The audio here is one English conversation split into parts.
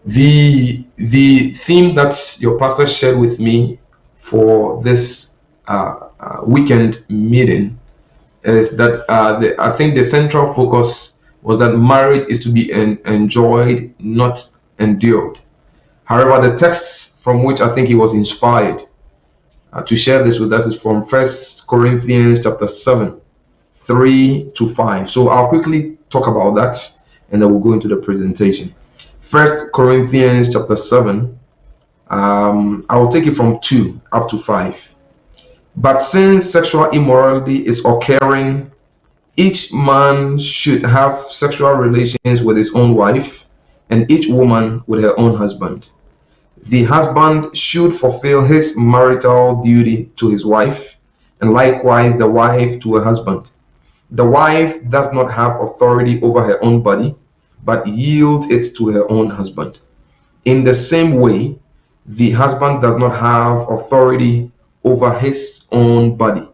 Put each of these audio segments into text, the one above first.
The theme that your pastor shared with me for this weekend meeting is that I think the central focus was that marriage is to be enjoyed, not endured. However, the text from which I think he was inspired to share this with us is from First Corinthians chapter 7, 3 to 5. So I'll quickly talk about that and then we'll go into the presentation. First Corinthians chapter 7, I will take it from 2 up to 5. But since sexual immorality is occurring, each man should have sexual relations with his own wife, and each woman with her own husband. The husband should fulfill his marital duty to his wife, and likewise the wife to her husband. The wife does not have authority over her own body, but yields it to her own husband. In the same way, the husband does not have authority over his own body,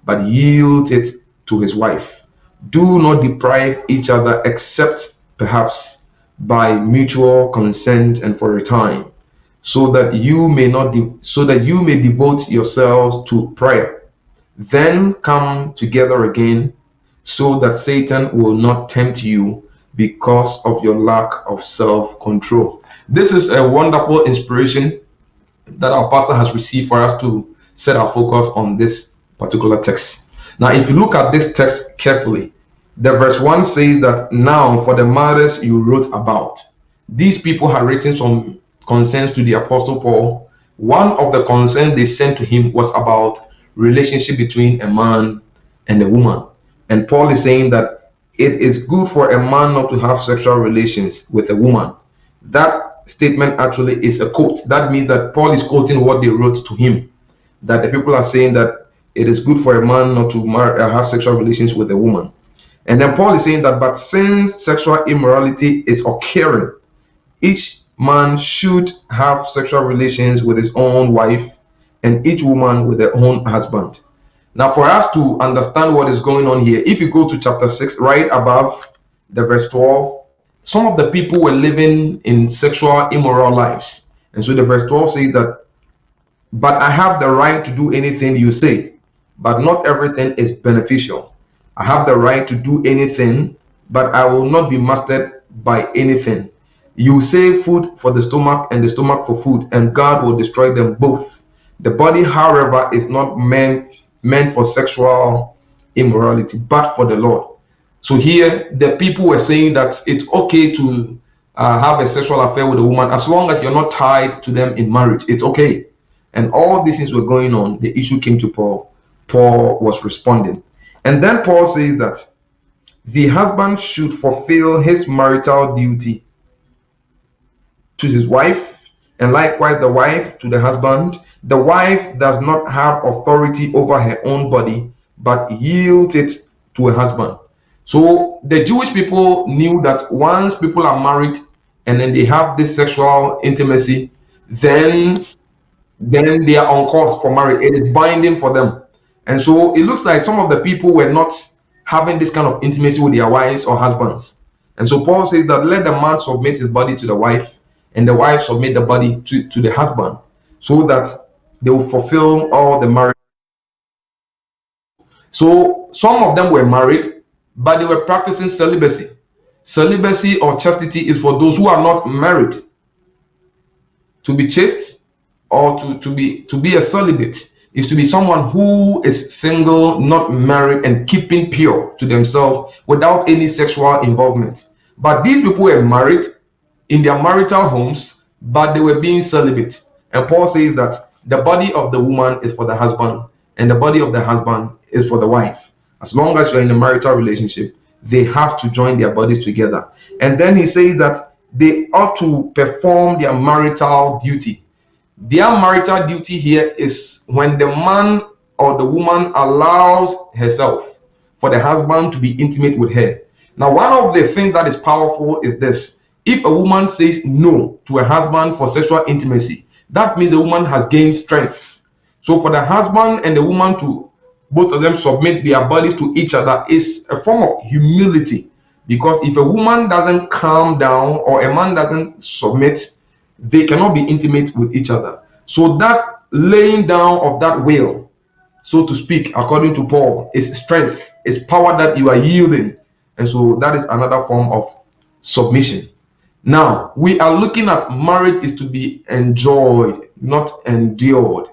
but yields it to his wife. Do not deprive each other except perhaps by mutual consent and for a time, so that you may devote yourselves to prayer. Then come together again, so that Satan will not tempt you because of your lack of self-control. This is a wonderful inspiration that our pastor has received for us to set our focus on this particular text. Now, if you look at this text carefully, the verse 1 says that now for the matters you wrote about. These people had written some concerns to the Apostle Paul. One of the concerns they sent to him was about relationship between a man and a woman. And Paul is saying that it is good for a man not to have sexual relations with a woman. That statement actually is a quote. That means that Paul is quoting what they wrote to him. That the people are saying that it is good for a man not to have sexual relations with a woman. And then Paul is saying that, but since sexual immorality is occurring, each man should have sexual relations with his own wife and each woman with her own husband. Now, for us to understand what is going on here, if you go to chapter 6, right above the verse 12, some of the people were living in sexual immoral lives. And so the verse 12 says that, but I have the right to do anything you say, but not everything is beneficial. I have the right to do anything, but I will not be mastered by anything. You say food for the stomach and the stomach for food, and God will destroy them both. The body, however, is not meant for sexual immorality, but for the Lord. So here, the people were saying that it's okay to have a sexual affair with a woman as long as you're not tied to them in marriage. It's okay. And all these things were going on. The issue came to Paul. Paul was responding. And then Paul says that the husband should fulfill his marital duty to his wife, and likewise the wife to the husband. The wife does not have authority over her own body, but yields it to her husband. So the Jewish people knew that once people are married and then they have this sexual intimacy, then they are on course for marriage. It is binding for them. And so it looks like some of the people were not having this kind of intimacy with their wives or husbands. And so Paul says that let the man submit his body to the wife, and the wife submit the body to the husband, so that they will fulfill all the marriage. So some of them were married, but they were practicing celibacy. Celibacy or chastity is for those who are not married. To be chaste or to be a celibate is to be someone who is single, not married, and keeping pure to themselves without any sexual involvement. But these people were married in their marital homes, but they were being celibate. And Paul says that the body of the woman is for the husband, and the body of the husband is for the wife. As long as you're in a marital relationship, they have to join their bodies together. And then he says that they ought to perform their marital duty. Their marital duty here is when the man or the woman allows herself for the husband to be intimate with her. Now, one of the things that is powerful is this. If a woman says no to a husband for sexual intimacy, that means the woman has gained strength. So for the husband and the woman to both of them submit their bodies to each other is a form of humility. Because if a woman doesn't calm down or a man doesn't submit, they cannot be intimate with each other. So that laying down of that will, so to speak, according to Paul, is strength, is power that you are yielding. And so that is another form of submission. Now, we are looking at marriage is to be enjoyed, not endured.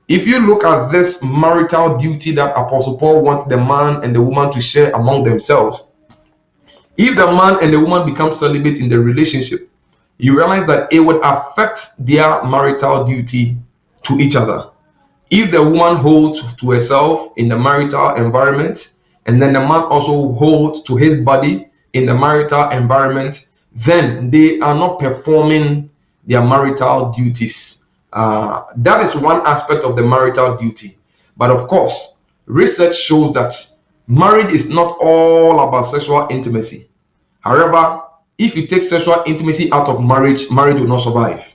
If you look at this marital duty that Apostle Paul wants the man and the woman to share among themselves, if the man and the woman become celibate in the relationship, you realize that it would affect their marital duty to each other. If the woman holds to herself in the marital environment, and then the man also holds to his body in the marital environment, then they are not performing their marital duties. That is one aspect of the marital duty. But of course, research shows that marriage is not all about sexual intimacy. However, if you take sexual intimacy out of marriage, marriage will not survive.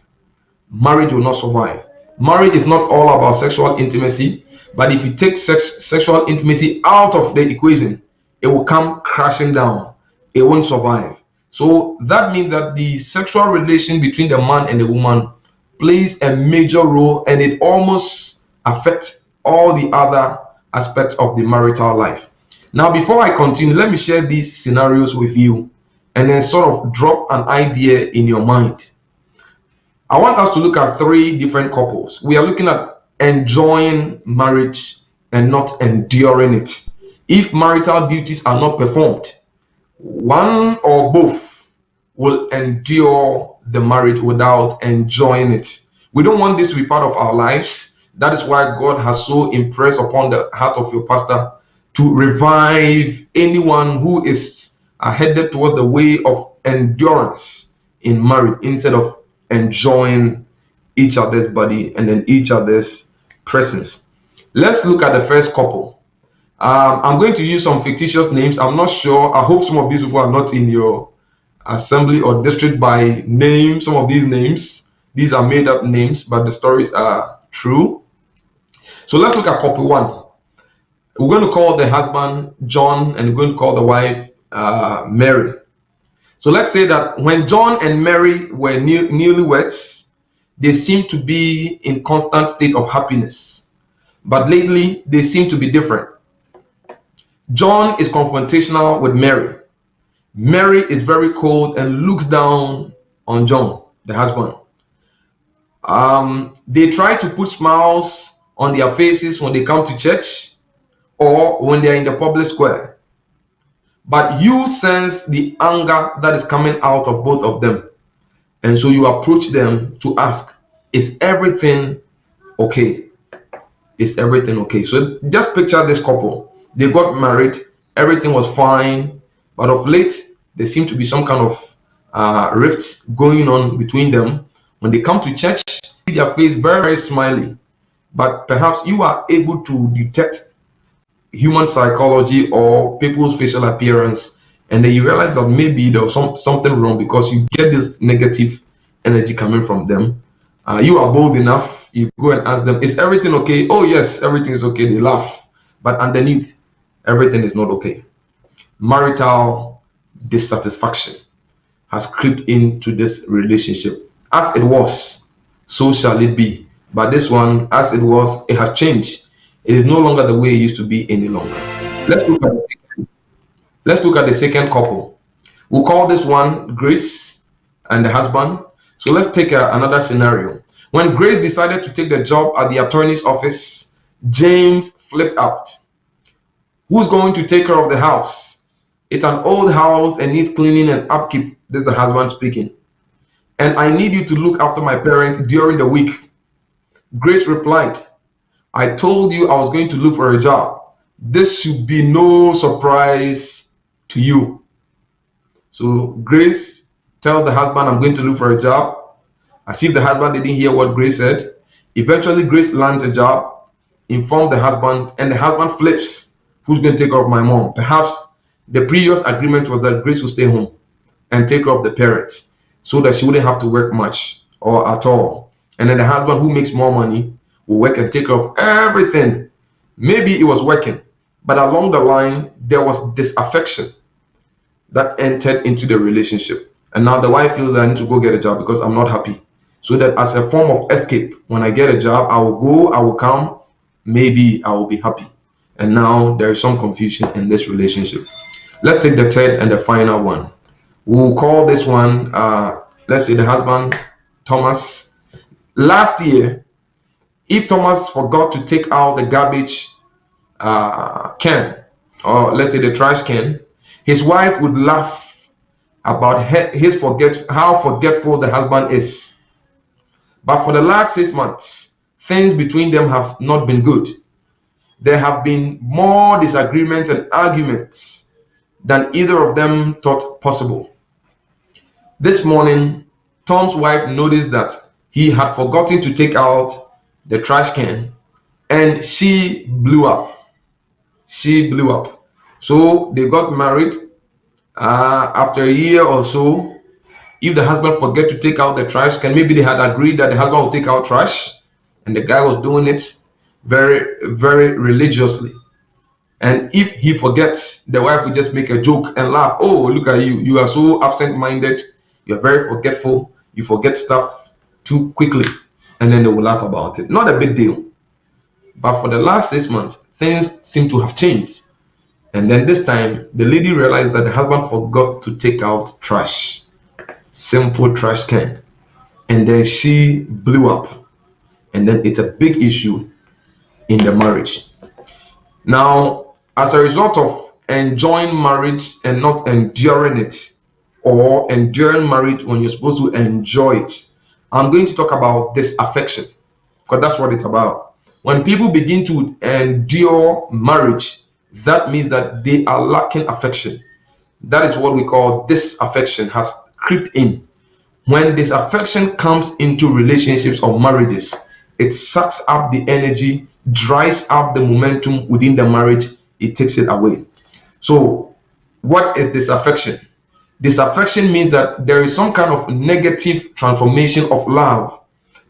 Marriage will not survive. Marriage is not all about sexual intimacy, but if you take sexual intimacy out of the equation, it will come crashing down. It won't survive. So that means that the sexual relation between the man and the woman plays a major role, and it almost affects all the other aspects of the marital life. Now, before I continue, let me share these scenarios with you and then sort of drop an idea in your mind. I want us to look at three different couples. We are looking at enjoying marriage and not enduring it. If marital duties are not performed, one or both will endure the marriage without enjoying it. We don't want this to be part of our lives. That is why God has so impressed upon the heart of your pastor to revive anyone who is headed towards the way of endurance in marriage instead of enjoying each other's body and then each other's presence. Let's look at the first couple. I'm going to use some fictitious names. I'm not sure. I hope some of these people are not in your assembly or district by name. Some of these names, these are made up names, but the stories are true. So let's look at couple one. We're going to call the husband John and we're going to call the wife Mary. So let's say that when John and Mary were newlyweds, they seemed to be in constant state of happiness. But lately, they seem to be different. John is confrontational with Mary. Mary is very cold and looks down on John, the husband. They try to put smiles on their faces when they come to church or when they are in the public square. But you sense the anger that is coming out of both of them. And so you approach them to ask, is everything okay? Is everything okay? So just picture this couple. They got married, everything was fine, but of late, there seemed to be some kind of rift going on between them. When they come to church, their face very, very smiley. But perhaps you are able to detect human psychology or people's facial appearance, and then you realize that maybe there was something wrong because you get this negative energy coming from them. You are bold enough, you go and ask them, is everything okay? Oh yes, everything is okay. They laugh, but underneath, everything is not okay. Marital dissatisfaction has crept into this relationship. As it was, so shall it be. But this one, as it was, it has changed. It is no longer the way it used to be any longer. Let's look at the second couple. We'll call this one Grace and the husband. So let's take another scenario. When Grace decided to take the job at the attorney's office, James flipped out. Who's going to take care of the house? It's an old house and needs cleaning and upkeep. This is the husband speaking. And I need you to look after my parents during the week. Grace replied, I told you I was going to look for a job. This should be no surprise to you. So Grace tells the husband, I'm going to look for a job. As if the husband didn't hear what Grace said. Eventually, Grace lands a job, informs the husband, and the husband flips. Who's going to take care of my mom? Perhaps the previous agreement was that Grace would stay home and take care of the parents so that she wouldn't have to work much or at all. And then the husband who makes more money will work and take care of everything. Maybe it was working, but along the line, there was disaffection. that entered into the relationship. And now the wife feels that I need to go get a job because I'm not happy. So that as a form of escape, when I get a job, I will go, I will come, maybe I will be happy. And now there is some confusion in this relationship. Let's take the third and the final one. We'll call this one, let's say the husband, Thomas. Last year, if Thomas forgot to take out the garbage can, or let's say the trash can, his wife would laugh about how forgetful the husband is. But for the last 6 months, things between them have not been good. There have been more disagreements and arguments than either of them thought possible. This morning, Tom's wife noticed that he had forgotten to take out the trash can, and she blew up. She blew up. So they got married. After a year or so, if the husband forget to take out the trash can, maybe they had agreed that the husband will take out trash, and the guy was doing it very, very religiously. And if he forgets, the wife will just make a joke and laugh. Oh, look at you. You are so absent-minded. You're very forgetful. You forget stuff too quickly. And then they will laugh about it. Not a big deal. But for the last 6 months, things seem to have changed. And then this time, the lady realized that the husband forgot to take out trash. Simple trash can. And then she blew up. And then it's a big issue in the marriage. Now, as a result of enjoying marriage and not enduring it, or enduring marriage when you're supposed to enjoy it, I'm going to talk about disaffection, because that's what it's about. When people begin to endure marriage, that means that they are lacking affection. That is what we call disaffection has crept in. When disaffection comes into relationships or marriages, it sucks up the energy, dries up the momentum within the marriage, it takes it away. So, what is disaffection? Disaffection means that there is some kind of negative transformation of love.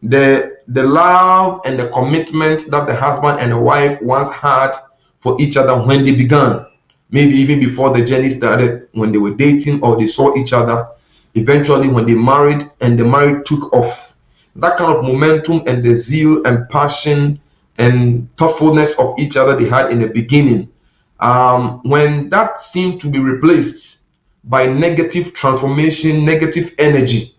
The love and the commitment that the husband and the wife once had for each other when they began, maybe even before the journey started, when they were dating or they saw each other, eventually when they married and the marriage took off. That kind of momentum and the zeal and passion and thoughtfulness of each other they had in the beginning, when that seemed to be replaced by negative transformation, negative energy,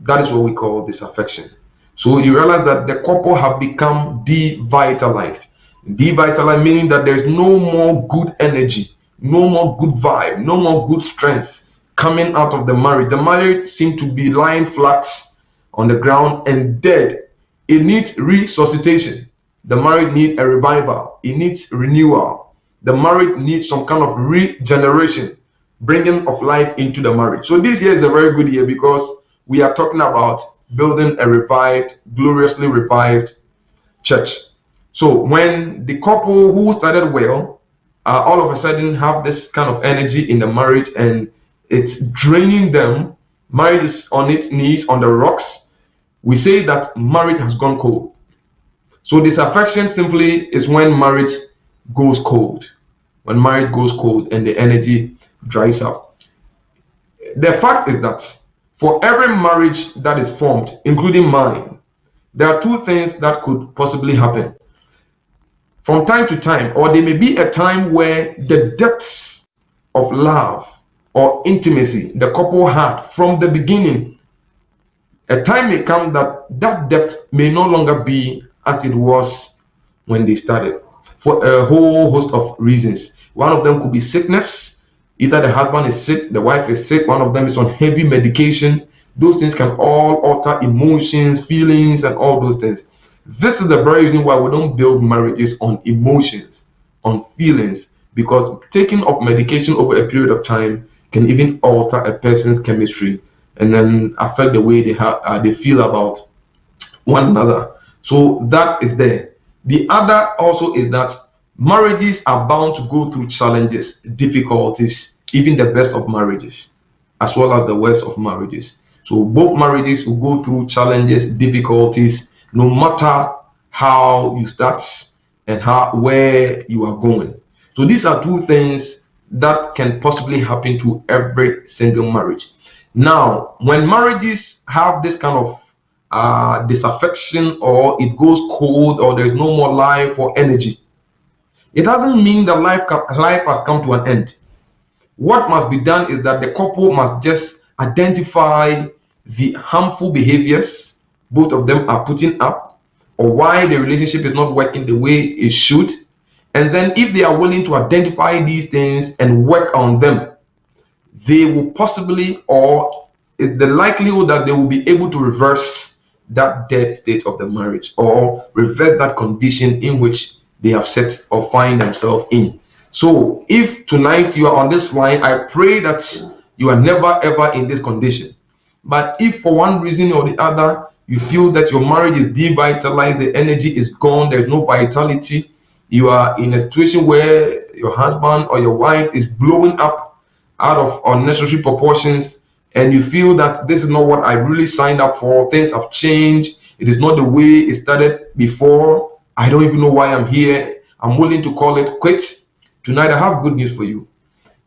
that is what we call disaffection. So you realize that the couple have become devitalized. Devitalized meaning that there's no more good energy, no more good vibe, no more good strength coming out of the marriage. The marriage seems to be lying flat on the ground and dead. It needs resuscitation. The marriage needs a revival. It needs renewal. The marriage needs some kind of regeneration, bringing of life into the marriage. So this year is a very good year because we are talking about building a revived, gloriously revived church. So when the couple who started well, all of a sudden have this kind of energy in the marriage and it's draining them, marriage is on its knees, on the rocks, we say that marriage has gone cold. So disaffection simply is when marriage goes cold. When marriage goes cold and the energy dries up. The fact is that for every marriage that is formed, including mine, there are two things that could possibly happen. From time to time, or there may be a time where the depths of love or intimacy the couple had from the beginning, a time may come that that depth may no longer be as it was when they started, for a whole host of reasons. One of them could be sickness. Either the husband is sick, the wife is sick, one of them is on heavy medication. Those things can all alter emotions, feelings, and all those things. This is the very reason why we don't build marriages on emotions, on feelings, because taking of medication over a period of time can even alter a person's chemistry and then affect the way they feel about one another. So that is there. The other also is that marriages are bound to go through challenges, difficulties, even the best of marriages, as well as the worst of marriages. So both marriages will go through challenges, difficulties, no matter how you start and where you are going. So these are two things that can possibly happen to every single marriage. Now, when marriages have this kind of disaffection, or it goes cold, or there's no more life or energy, it doesn't mean that life has come to an end. What must be done is that the couple must just identify the harmful behaviors both of them are putting up, or why the relationship is not working the way it should. And then, if they are willing to identify these things and work on them, they will possibly, or the likelihood that they will be able to reverse that dead state of the marriage, or reverse that condition in which they have set or find themselves in. So if tonight you are on this line, I pray that you are never ever in this condition. But if for one reason or the other you feel that your marriage is devitalized, the energy is gone, there's no vitality, you are in a situation where your husband or your wife is blowing up out of unnecessary proportions, and you feel that this is not what I really signed up for, things have changed, it is not the way it started before, I don't even know why I'm here, I'm willing to call it quits. Tonight I have good news for you.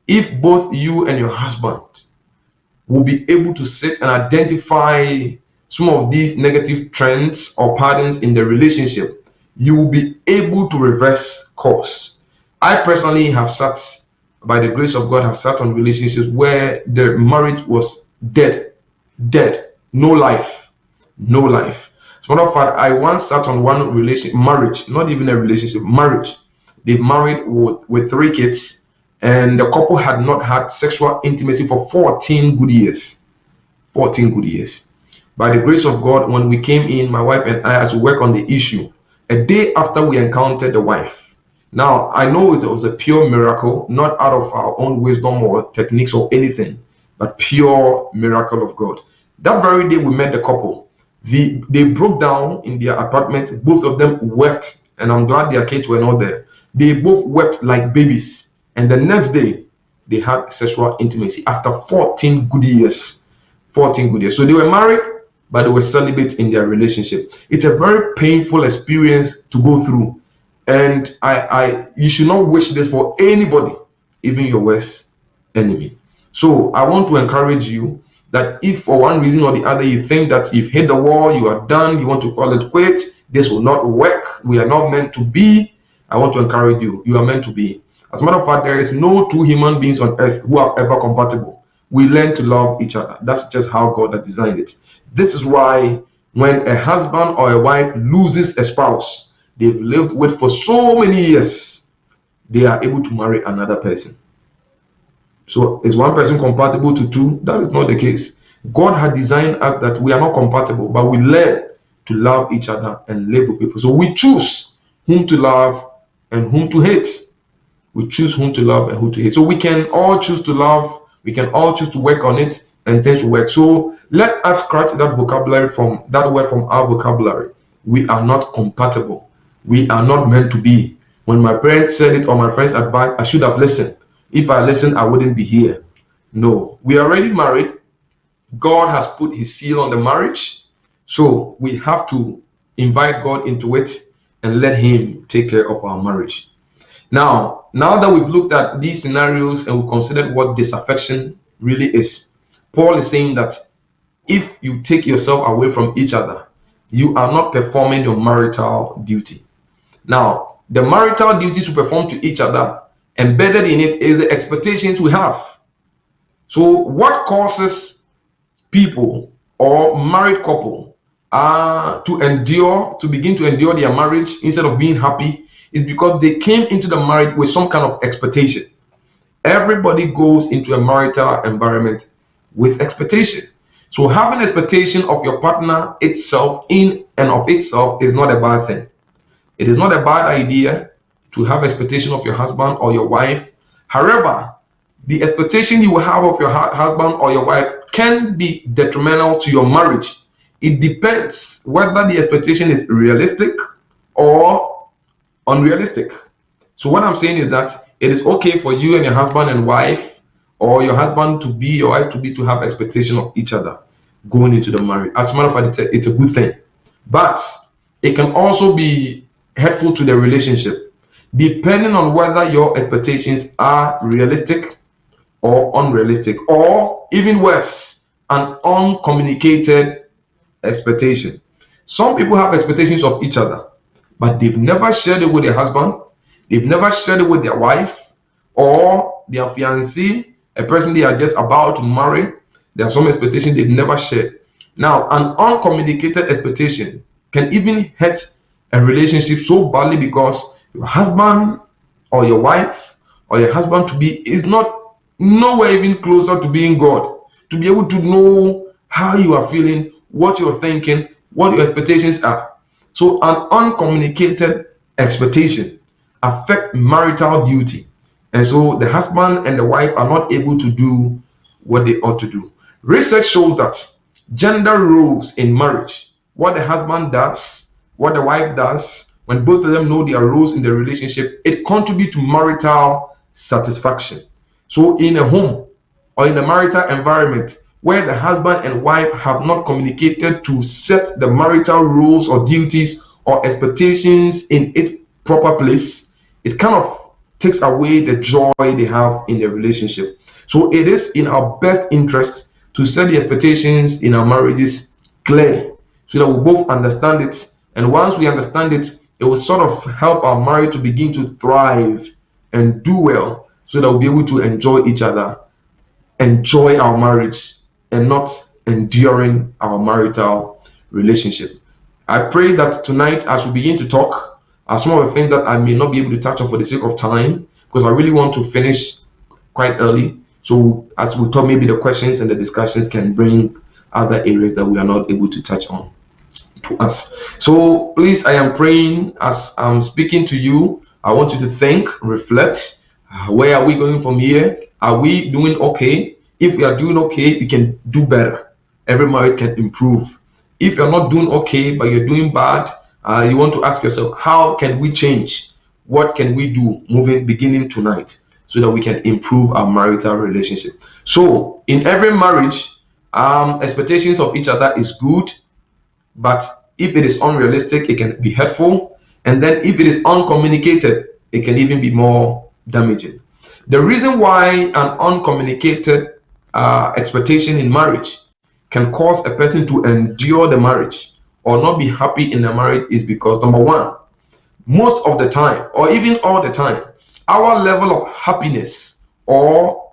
If both you and your husband will be able to sit and identify some of these negative trends or patterns in the relationship, you will be able to reverse course. I personally have sat, by the grace of God, have sat on relationships where the marriage was dead, no life, no life. As a matter of fact, I once sat on one marriage, not even a relationship, marriage. They married with 3 kids, and the couple had not had sexual intimacy for 14 good years. 14 good years. By the grace of God, when we came in, my wife and I, as we work on the issue, a day after we encountered the wife. Now, I know it was a pure miracle, not out of our own wisdom or techniques or anything, but pure miracle of God. That very day we met the couple. They broke down in their apartment. Both of them wept, and I'm glad their kids were not there. They both wept like babies. And the next day, they had sexual intimacy after 14 good years. 14 good years. So they were married, but they were celibate in their relationship. It's a very painful experience to go through. And you should not wish this for anybody, even your worst enemy. So I want to encourage you that if for one reason or the other you think that you've hit the wall, you are done, you want to call it quits, this will not work, we are not meant to be, I want to encourage you, you are meant to be. As a matter of fact, there is no 2 human beings on earth who are ever compatible. We learn to love each other. That's just how God has designed it. This is why when a husband or a wife loses a spouse they've lived with for so many years, they are able to marry another person. So is one person compatible to 2? That is not the case. God had designed us that we are not compatible, but we learn to love each other and live with people. So we choose whom to love and whom to hate. We choose whom to love and who to hate. So we can all choose to love, we can all choose to work on it, and things will work. So let us scratch that vocabulary from that word from our vocabulary. We are not compatible. We are not meant to be. When my parents said it or my friends advised, I should have listened. If I listened, I wouldn't be here. No, we are already married. God has put his seal on the marriage. So we have to invite God into it and let him take care of our marriage. Now that we've looked at these scenarios and we've considered what disaffection really is, Paul is saying that if you take yourself away from each other, you are not performing your marital duty. Now, the marital duties we perform to each other, embedded in it is the expectations we have. So what causes people or married couple to begin to endure their marriage instead of being happy is because they came into the marriage with some kind of expectation. Everybody goes into a marital environment with expectation. So having expectation of your partner itself in and of itself is not a bad thing. It is not a bad idea to have expectation of your husband or your wife. However, the expectation you will have of your husband or your wife can be detrimental to your marriage. It depends whether the expectation is realistic or unrealistic. So what I'm saying is that it is okay for you and your husband and wife, or your husband to be, your wife to be, to have expectation of each other going into the marriage. As a matter of fact, it's a good thing. But it can also be hurtful to the relationship. depending on whether your expectations are realistic or unrealistic, or even worse, an uncommunicated expectation. Some people have expectations of each other, but they've never shared it with their husband, they've never shared it with their wife or their fiancé, a person they are just about to marry. There are some expectations they've never shared. Now, an uncommunicated expectation can even hurt a relationship so badly because your husband or your wife or your husband to be is not nowhere even closer to being God, to be able to know how you are feeling, what you're thinking, what your expectations are. So an uncommunicated expectation affect marital duty. And so the husband and the wife are not able to do what they ought to do. Research shows that gender roles in marriage, what the husband does, what the wife does, when both of them know their roles in the relationship, it contributes to marital satisfaction. So in a home or in a marital environment where the husband and wife have not communicated to set the marital rules or duties or expectations in its proper place, it kind of takes away the joy they have in the relationship. So it is in our best interest to set the expectations in our marriages clear so that we both understand it. And once we understand it, it will sort of help our marriage to begin to thrive and do well so that we'll be able to enjoy each other, enjoy our marriage, and not enduring our marital relationship. I pray that tonight, as we begin to talk, some of the things that I may not be able to touch on for the sake of time, because I really want to finish quite early. So as we talk, maybe the questions and the discussions can bring other areas that we are not able to touch on to us. So please, I am praying as I'm speaking to you. I want you to think, reflect. Where are we going from here? Are we doing okay? If we are doing okay, we can do better. Every marriage can improve. If you're not doing okay, but you're doing bad, you want to ask yourself, how can we change? What can we do beginning tonight so that we can improve our marital relationship? So in every marriage, expectations of each other is good, but if it is unrealistic, it can be hurtful. And then if it is uncommunicated, it can even be more damaging. The reason why an uncommunicated expectation in marriage can cause a person to endure the marriage or not be happy in the marriage is because, number one, most of the time, or even all the time, our level of happiness or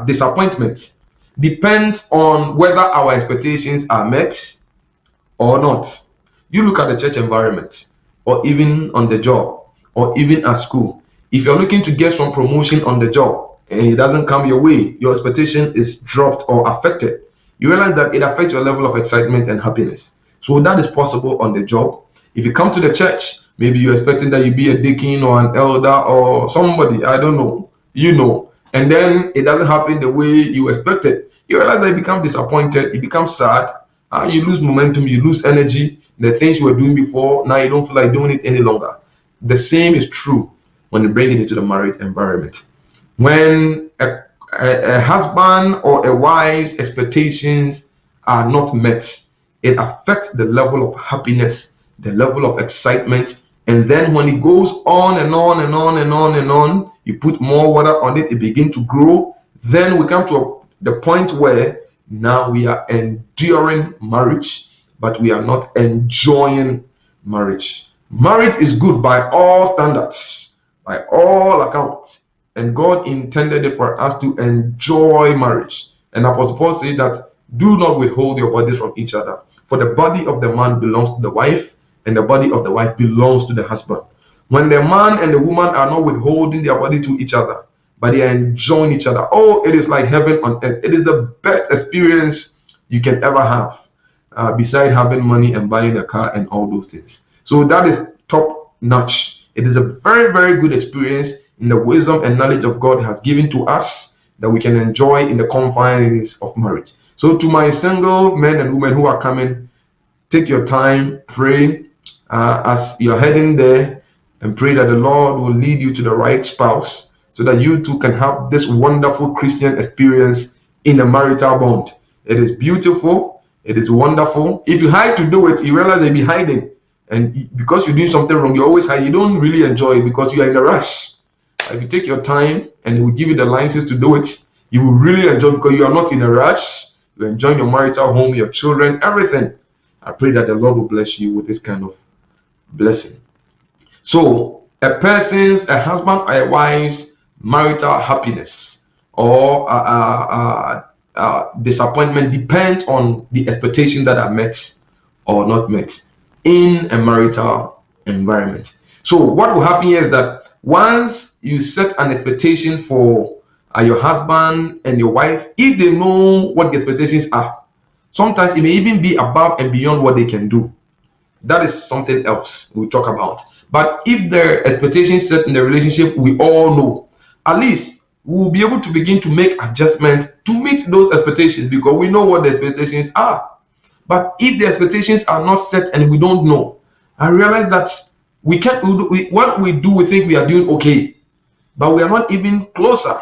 disappointment depends on whether our expectations are met or not. You look at the church environment, or even on the job, or even at school. If you're looking to get some promotion on the job and it doesn't come your way, your expectation is dropped or affected. You realize that it affects your level of excitement and happiness. So that is possible on the job. If you come to the church, maybe you're expecting that you be a deacon or an elder or somebody, I don't know, and then it doesn't happen the way you expected. You realize that you become disappointed, you become sad, you lose momentum, you lose energy. The things you were doing before, now you don't feel like doing it any longer. The same is true when you bring it into the marriage environment. When a husband or a wife's expectations are not met, it affects the level of happiness, the level of excitement. And then when it goes on and on and on and on and on, you put more water on it, it begins to grow. Then we come to the point where now we are enduring marriage, but we are not enjoying marriage. Marriage is good by all standards, by all accounts. And God intended it for us to enjoy marriage. And Apostle Paul said that do not withhold your bodies from each other. For the body of the man belongs to the wife, and the body of the wife belongs to the husband. When the man and the woman are not withholding their body to each other, but they are enjoying each other, oh, it is like heaven on earth. It is the best experience you can ever have, beside having money and buying a car and all those things. So that is top notch. It is a very, very good experience in the wisdom and knowledge of God has given to us that we can enjoy in the confines of marriage. So to my single men and women who are coming, take your time, pray as you're heading there, and pray that the Lord will lead you to the right spouse so that you too can have this wonderful Christian experience in a marital bond. It is beautiful. It is wonderful. If you hide to do it, you realize they'll be hiding. and because you're doing something wrong, you're always high. You don't really enjoy it because you are in a rush. If you take your time and it will give you the license to do it, you will really enjoy because you are not in a rush. You're enjoying your marital home, your children, everything. I pray that the Lord will bless you with this kind of blessing. So a husband or a wife's marital happiness or disappointment depend on the expectations that are met or not met in a marital environment. So what will happen here is that once you set an expectation for your husband and your wife, if they know what the expectations are, sometimes it may even be above and beyond what they can do. That is something else we'll talk about. But if the expectations set in the relationship, we all know, at least we will be able to begin to make adjustments to meet those expectations because we know what the expectations are. But if the expectations are not set and we don't know, I realize that what we do, we think we are doing okay, but we are not even closer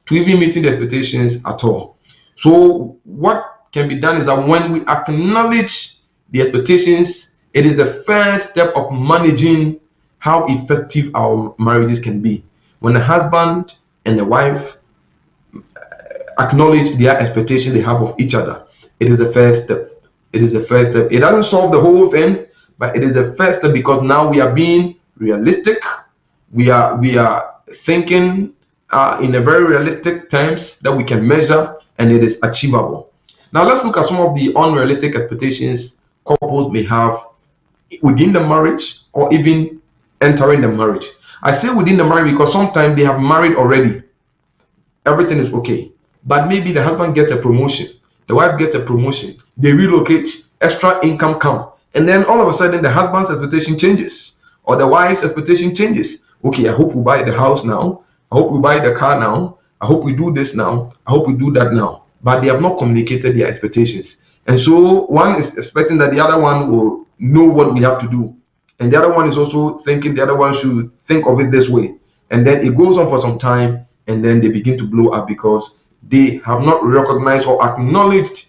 to even meeting the expectations at all. So what can be done is that when we acknowledge the expectations, it is the first step of managing how effective our marriages can be. When the husband and the wife acknowledge their expectations they have of each other, it is the first step. It is the first step. It doesn't solve the whole thing, but it is the first step because now we are being realistic. We are thinking in a very realistic terms that we can measure and it is achievable. Now let's look at some of the unrealistic expectations couples may have within the marriage or even entering the marriage. I say within the marriage because sometimes they have married already. Everything is okay. But maybe the husband gets a promotion, the wife gets a promotion, they relocate, extra income come. And then all of a sudden the husband's expectation changes or the wife's expectation changes. Okay, I hope we buy the house now. I hope we buy the car now. I hope we do this now. I hope we do that now. But they have not communicated their expectations. And so one is expecting that the other one will know what we have to do. And the other one is also thinking the other one should think of it this way. And then it goes on for some time and then they begin to blow up because they have not recognized or acknowledged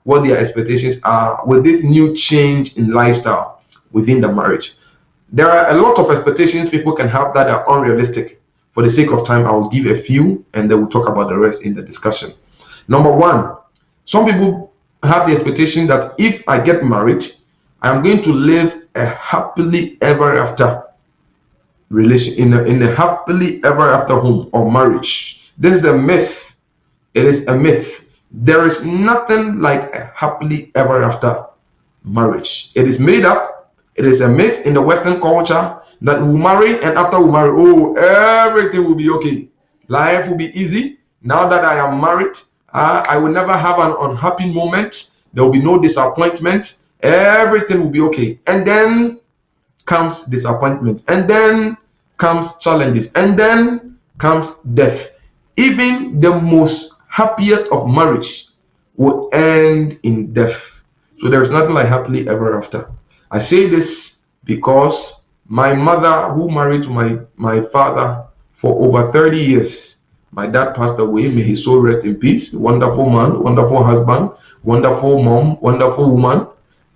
what their expectations are with this new change in lifestyle within the marriage. There are a lot of expectations people can have that are unrealistic. For the sake of time, I will give a few and then we'll talk about the rest in the discussion. Number one, some people have the expectation that if I get married, I'm going to live a happily ever after relation in a happily ever after home or marriage. This is a myth. It is a myth. There is nothing like a happily ever after marriage. It is made up. It is a myth in the Western culture that we marry and after we marry, oh, everything will be okay. Life will be easy. Now that I am married, I will never have an unhappy moment. There will be no disappointment. Everything will be okay. And then comes disappointment. And then comes challenges. And then comes death. Even the most happiest of marriage will end in death. So there is nothing like happily ever after. I say this because my mother, who married to my father for over 30 years, my dad passed away. May his soul rest in peace. Wonderful man, wonderful husband, wonderful mom, wonderful woman.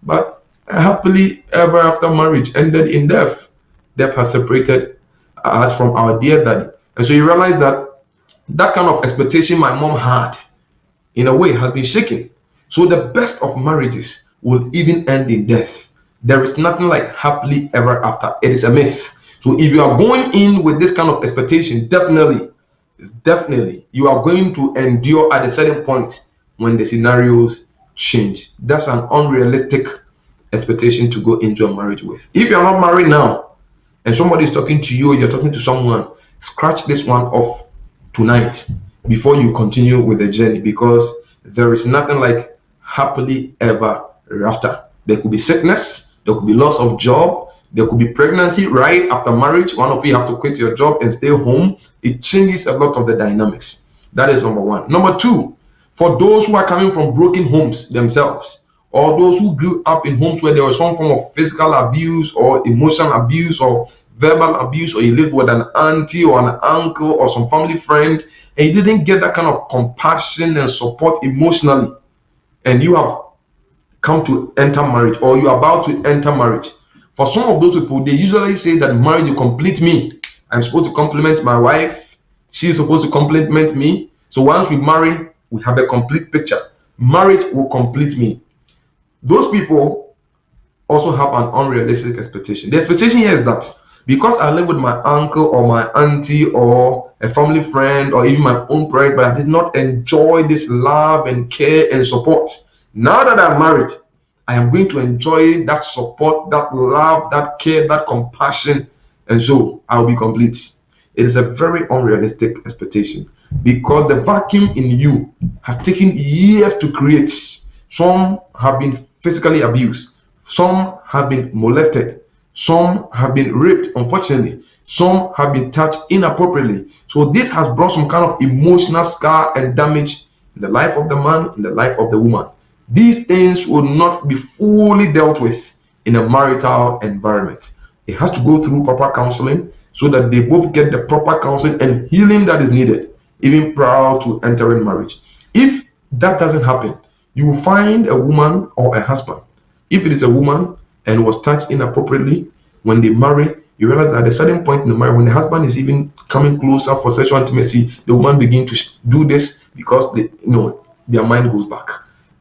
But happily ever after marriage ended in death. Death has separated us from our dear daddy. And so you realize that that kind of expectation my mom had, in a way, has been shaken. So the best of marriages will even end in death. There is nothing like happily ever after. It is a myth. So if you are going in with this kind of expectation, definitely you are going to endure at a certain point when the scenarios change. That's an unrealistic expectation to go into a marriage with. If you're not married now and somebody is talking to you or you're talking to someone, scratch this one off tonight before you continue with the journey, because there is nothing like happily ever after. There could be sickness, there could be loss of job, there could be pregnancy right after marriage. One of you have to quit your job and stay home. It changes a lot of the dynamics. That is number one. Number two, for those who are coming from broken homes themselves, or those who grew up in homes where there was some form of physical abuse or emotional abuse or verbal abuse, or you lived with an auntie or an uncle or some family friend and you didn't get that kind of compassion and support emotionally, and you have come to enter marriage or you're about to enter marriage, For some of those people, they usually say that marriage will complete me. I'm supposed to complement my wife. She's supposed to complement me. So once we marry, we have a complete picture. Marriage will complete me. Those people also have an unrealistic expectation. The expectation here is that because I live with my uncle or my auntie or a family friend or even my own parent, but I did not enjoy this love and care and support. Now that I'm married, I am going to enjoy that support, that love, that care, that compassion, and so I'll be complete. It is a very unrealistic expectation because the vacuum in you has taken years to create. Some have been physically abused, some have been molested, some have been raped, unfortunately, some have been touched inappropriately. So this has brought some kind of emotional scar and damage in the life of the man, in the life of the woman. These things will not be fully dealt with in a marital environment. It has to go through proper counseling so that they both get the proper counseling and healing that is needed, even prior to entering marriage. If that doesn't happen, you will find a woman or a husband. If it is a woman and was touched inappropriately, when they marry, you realize that at a certain point in the marriage, when the husband is even coming closer for sexual intimacy, the woman begins to do this because their mind goes back.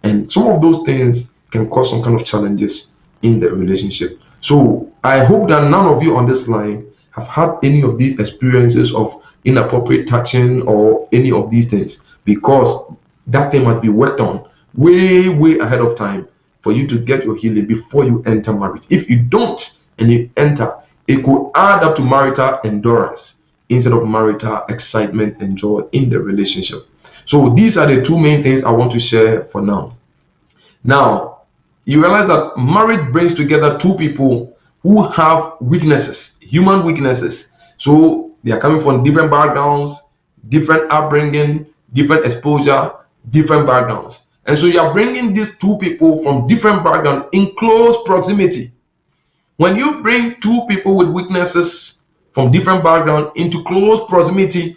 And some of those things can cause some kind of challenges in the relationship. So I hope that none of you on this line have had any of these experiences of inappropriate touching or any of these things, because that thing must be worked on way ahead of time for you to get your healing before you enter marriage. If you don't and you enter, it could add up to marital endurance instead of marital excitement and joy in the relationship. So these are the two main things I want to share for now. Now, you realize that marriage brings together two people who have weaknesses, human weaknesses. So they are coming from different backgrounds, different upbringing, different exposure, different backgrounds. And so you are bringing these two people from different backgrounds in close proximity. When you bring two people with weaknesses from different backgrounds into close proximity,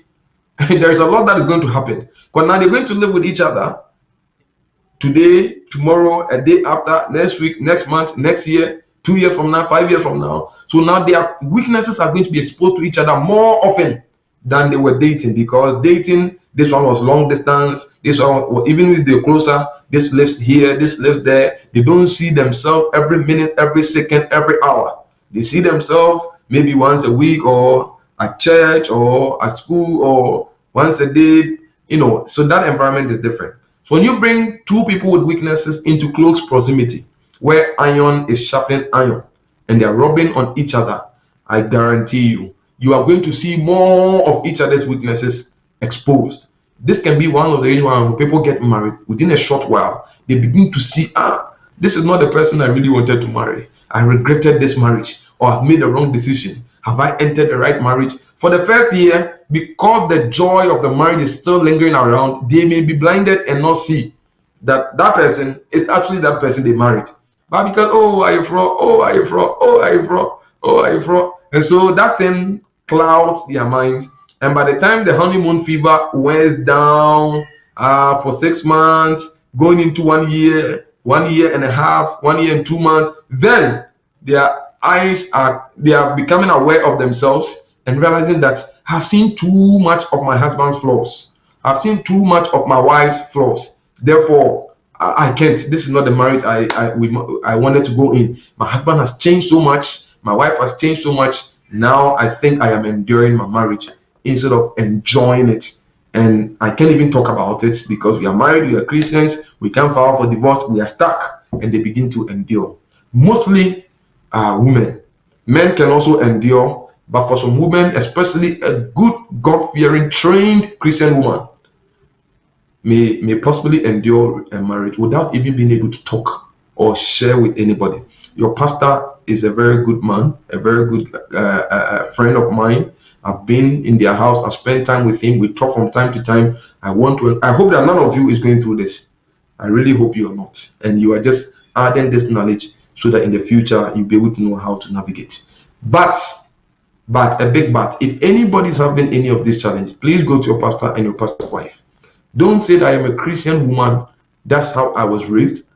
there is a lot that is going to happen. Because now they're going to live with each other today, tomorrow, a day after, next week, next month, next year, 2 years from now, 5 years from now. So now their weaknesses are going to be exposed to each other more often than they were dating, because dating, this one was long distance, this one, even if they're closer, this lives here, this lives there. They don't see themselves every minute, every second, every hour. They see themselves maybe once a week, or at church, or at school, or once a day, so that environment is different. So when you bring two people with weaknesses into close proximity, where iron is sharpening iron, and they are rubbing on each other, I guarantee you are going to see more of each other's weaknesses exposed. This can be one of the reasons why when people get married, within a short while, they begin to see, this is not the person I really wanted to marry. I regretted this marriage, or I've made the wrong decision. Have I entered the right marriage? For the first year, because the joy of the marriage is still lingering around, they may be blinded and not see that that person is actually that person they married. But because, are you from? Are you from? Are you from? Are you from? And so that thing clouds their minds. And by the time the honeymoon fever wears down for 6 months, going into 1 year, 1 year and a half, 1 year and 2 months, then their eyes they are becoming aware of themselves and realizing that I've seen too much of my husband's flaws. I've seen too much of my wife's flaws. Therefore, I can't. This is not the marriage I wanted to go in. My husband has changed so much. My wife has changed so much. Now I think I am enduring my marriage instead of enjoying it. And I can't even talk about it because we are married, we are Christians, we can't file for divorce, we are stuck, and they begin to endure. Mostly women. Men can also endure, but for some women, especially a good, God-fearing, trained Christian woman, may possibly endure a marriage without even being able to talk or share with anybody. Your pastor is a very good man, a very good friend of mine. I've been in their house, I spent time with him, we talk from time to time. I hope that none of you is going through this. I really hope you are not. And you are just adding this knowledge so that in the future you'll be able to know how to navigate. But a big but, if anybody is having any of these challenges, please go to your pastor and your pastor's wife. Don't say that I am a Christian woman, that's how I was raised.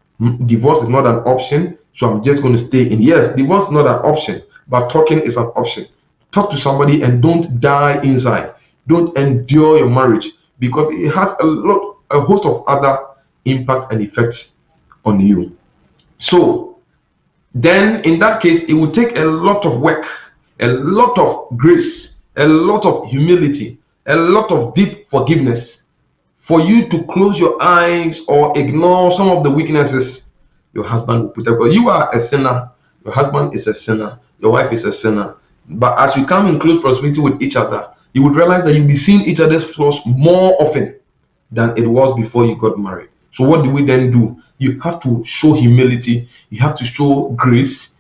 Divorce is not an option, so I'm just going to stay in. Yes, divorce is not an option, but talking is an option. Talk to somebody and don't die inside. Don't endure your marriage, because it has a host of other impact and effects on you. So then in that case, it will take a lot of work, a lot of grace, a lot of humility, a lot of deep forgiveness for you to close your eyes or ignore some of the weaknesses your husband will put up. Because you are a sinner, your husband is a sinner, your wife is a sinner. But as you come in close proximity with each other, you would realize that you'll be seeing each other's flaws more often than it was before you got married. So what do we then do? You have to show humility. You have to show grace.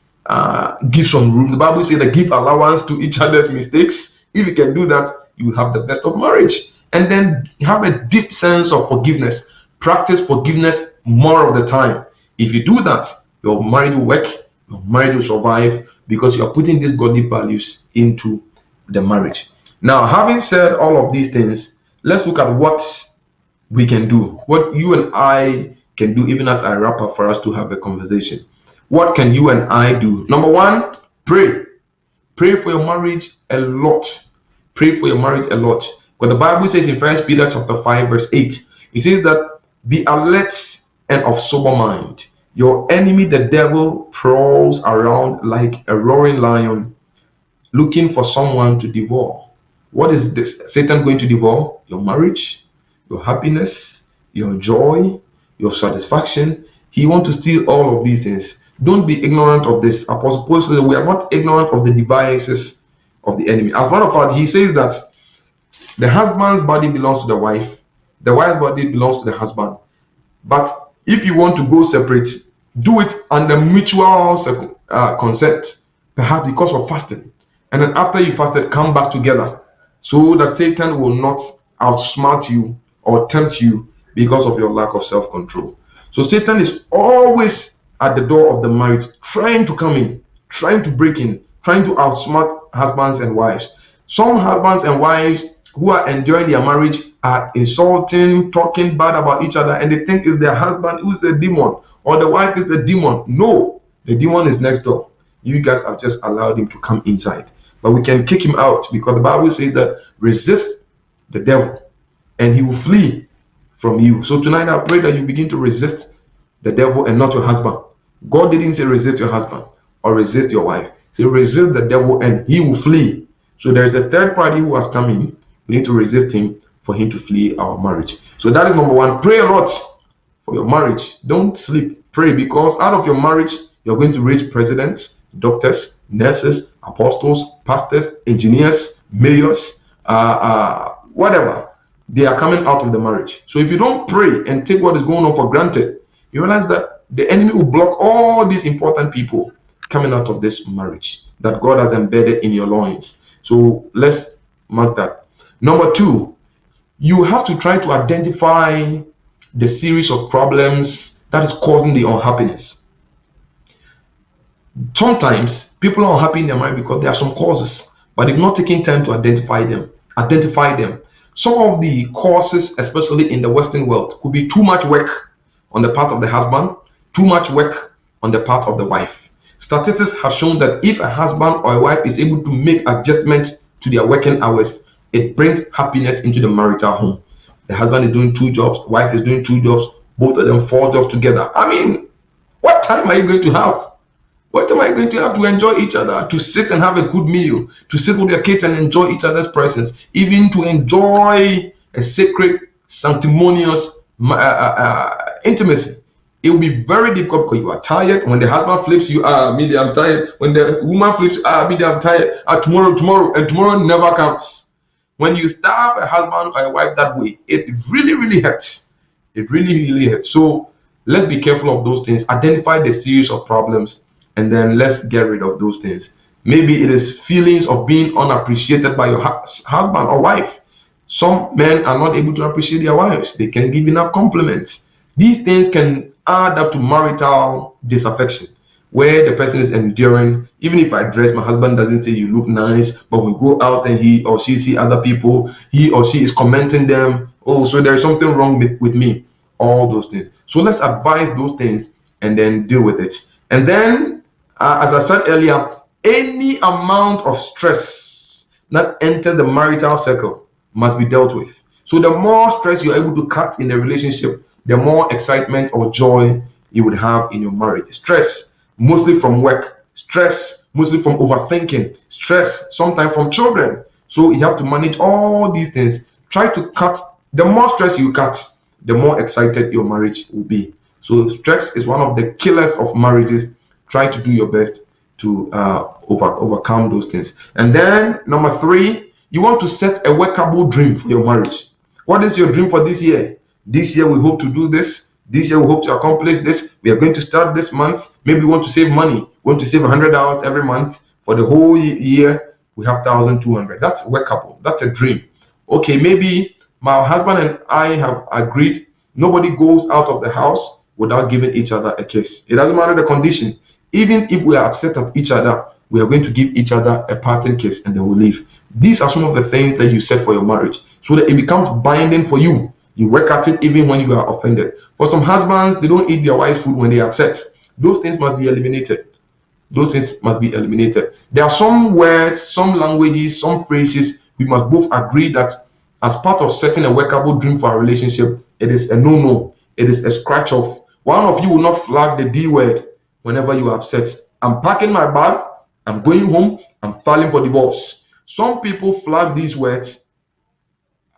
Give some room. The Bible says that give allowance to each other's mistakes. If you can do that, you have the best of marriage. And then have a deep sense of forgiveness. Practice forgiveness more of the time. If you do that, your marriage will work. Your marriage will survive, because you are putting these godly values into the marriage. Now, having said all of these things, let's look at what we can do, what you and I can do, even as I wrap up for us to have a conversation. What can you and I do? Number one, pray. Pray for your marriage a lot. Pray for your marriage a lot. Because the Bible says in 1 Peter chapter 5, verse 8, it says that be alert and of sober mind. Your enemy, the devil, prowls around like a roaring lion, looking for someone to devour. What is this? Satan going to devour? Your marriage, your happiness, your joy, your satisfaction. He wants to steal all of these things. Don't be ignorant of this. Apostle Paul says we are not ignorant of the devices of the enemy. As a matter of fact, he says that the husband's body belongs to the wife's body belongs to the husband. But if you want to go separate, do it under mutual consent, perhaps because of fasting. And then after you fasted, come back together, so that Satan will not outsmart you or tempt you because of your lack of self-control. So Satan is always at the door of the marriage, trying to come in, trying to break in, trying to outsmart husbands and wives. Some husbands and wives who are enduring their marriage are insulting, talking bad about each other, and they think it's their husband who's a demon or the wife is a demon. No, the demon is next door. You guys have just allowed him to come inside. But we can kick him out, because the Bible says that resist the devil and he will flee from you. So tonight I pray that you begin to resist the devil and not your husband. God didn't say resist your husband or resist your wife. Say resist the devil and he will flee. So there is a third party who has come in. We need to resist him for him to flee our marriage. So that is number one. Pray a lot for your marriage. Don't sleep. Pray, because out of your marriage, you're going to raise presidents, doctors, nurses, apostles, pastors, engineers, mayors, whatever. They are coming out of the marriage. So if you don't pray and take what is going on for granted, you realize that the enemy will block all these important people coming out of this marriage that God has embedded in your loins. So let's mark that. Number two, you have to try to identify the series of problems that is causing the unhappiness. Sometimes people are unhappy in their marriage because there are some causes, but they've not taken time to identify them. Some of the causes, especially in the Western world, could be too much work on the part of the husband, too much work on the part of the wife. Statistics have shown that if a husband or a wife is able to make adjustments to their working hours, it brings happiness into the marital home. The husband is doing 2 jobs, the wife is doing 2 jobs, both of them 4 jobs together. I mean, what time are you going to have? What time are you going to have to enjoy each other, to sit and have a good meal, to sit with your kids and enjoy each other's presence, even to enjoy a sacred, sanctimonious intimacy? It will be very difficult because you are tired. When the husband flips you, maybe I'm tired. When the woman flips, maybe I'm tired. Tomorrow, and tomorrow never comes. When you starve a husband or a wife that way, it really hurts. It really hurts. So let's be careful of those things. Identify the series of problems, and then let's get rid of those things. Maybe it is feelings of being unappreciated by your husband or wife. Some men are not able to appreciate their wives. They can't give enough compliments. These things can add up to marital disaffection, where the person is enduring. Even if I dress, my husband doesn't say you look nice, but we go out and he or she see other people, he or she is commenting them. Oh, so there's something wrong with me. All those things. So let's advise those things and then deal with it. And then, as I said earlier, any amount of stress that enters the marital circle must be dealt with. So the more stress you're able to cut in the relationship, the more excitement or joy you would have in your marriage. Stress, mostly from work, stress, mostly from overthinking, stress, sometimes from children. So you have to manage all these things. Try to cut. The more stress you cut, the more excited your marriage will be. So stress is one of the killers of marriages. Try to do your best to overcome those things. And then number 3, you want to set a workable dream for your marriage. What is your dream for this year? This year we hope to do this. This year we hope to accomplish this. We are going to start this month. Maybe we want to save money. We want to save $100 every month. For the whole year, we have 1,200. That's workable. That's a dream. Okay, maybe my husband and I have agreed nobody goes out of the house without giving each other a kiss. It doesn't matter the condition. Even if we are upset at each other, we are going to give each other a parting kiss and then we'll leave. These are some of the things that you set for your marriage so that it becomes binding for you. You work at it even when you are offended. For some husbands, they don't eat their wife's food when they are upset. Those things must be eliminated. Those things must be eliminated. There are some words, some languages, some phrases we must both agree that as part of setting a workable dream for our relationship, it is a no-no. It is a scratch off. One of you will not flag the D word whenever you are upset. I'm packing my bag, I'm going home, I'm filing for divorce. Some people flag these words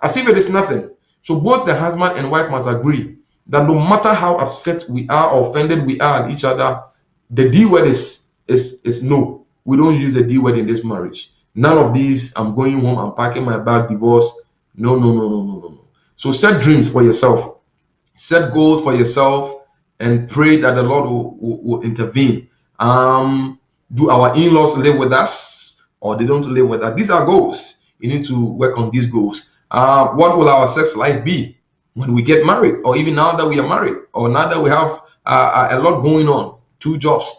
as if it is nothing. So both the husband and wife must agree that no matter how upset we are or offended we are at each other, the D word is no. We don't use the D word in this marriage. None of these, I'm going home, I'm packing my bag, divorce. No, no, no, no, no, no, no. So set dreams for yourself. Set goals for yourself and pray that the Lord will intervene. Do our in-laws live with us or they don't live with us? These are goals. You need to work on these goals. What will our sex life be when we get married, or even now that we are married, or now that we have a lot going on, 2 jobs?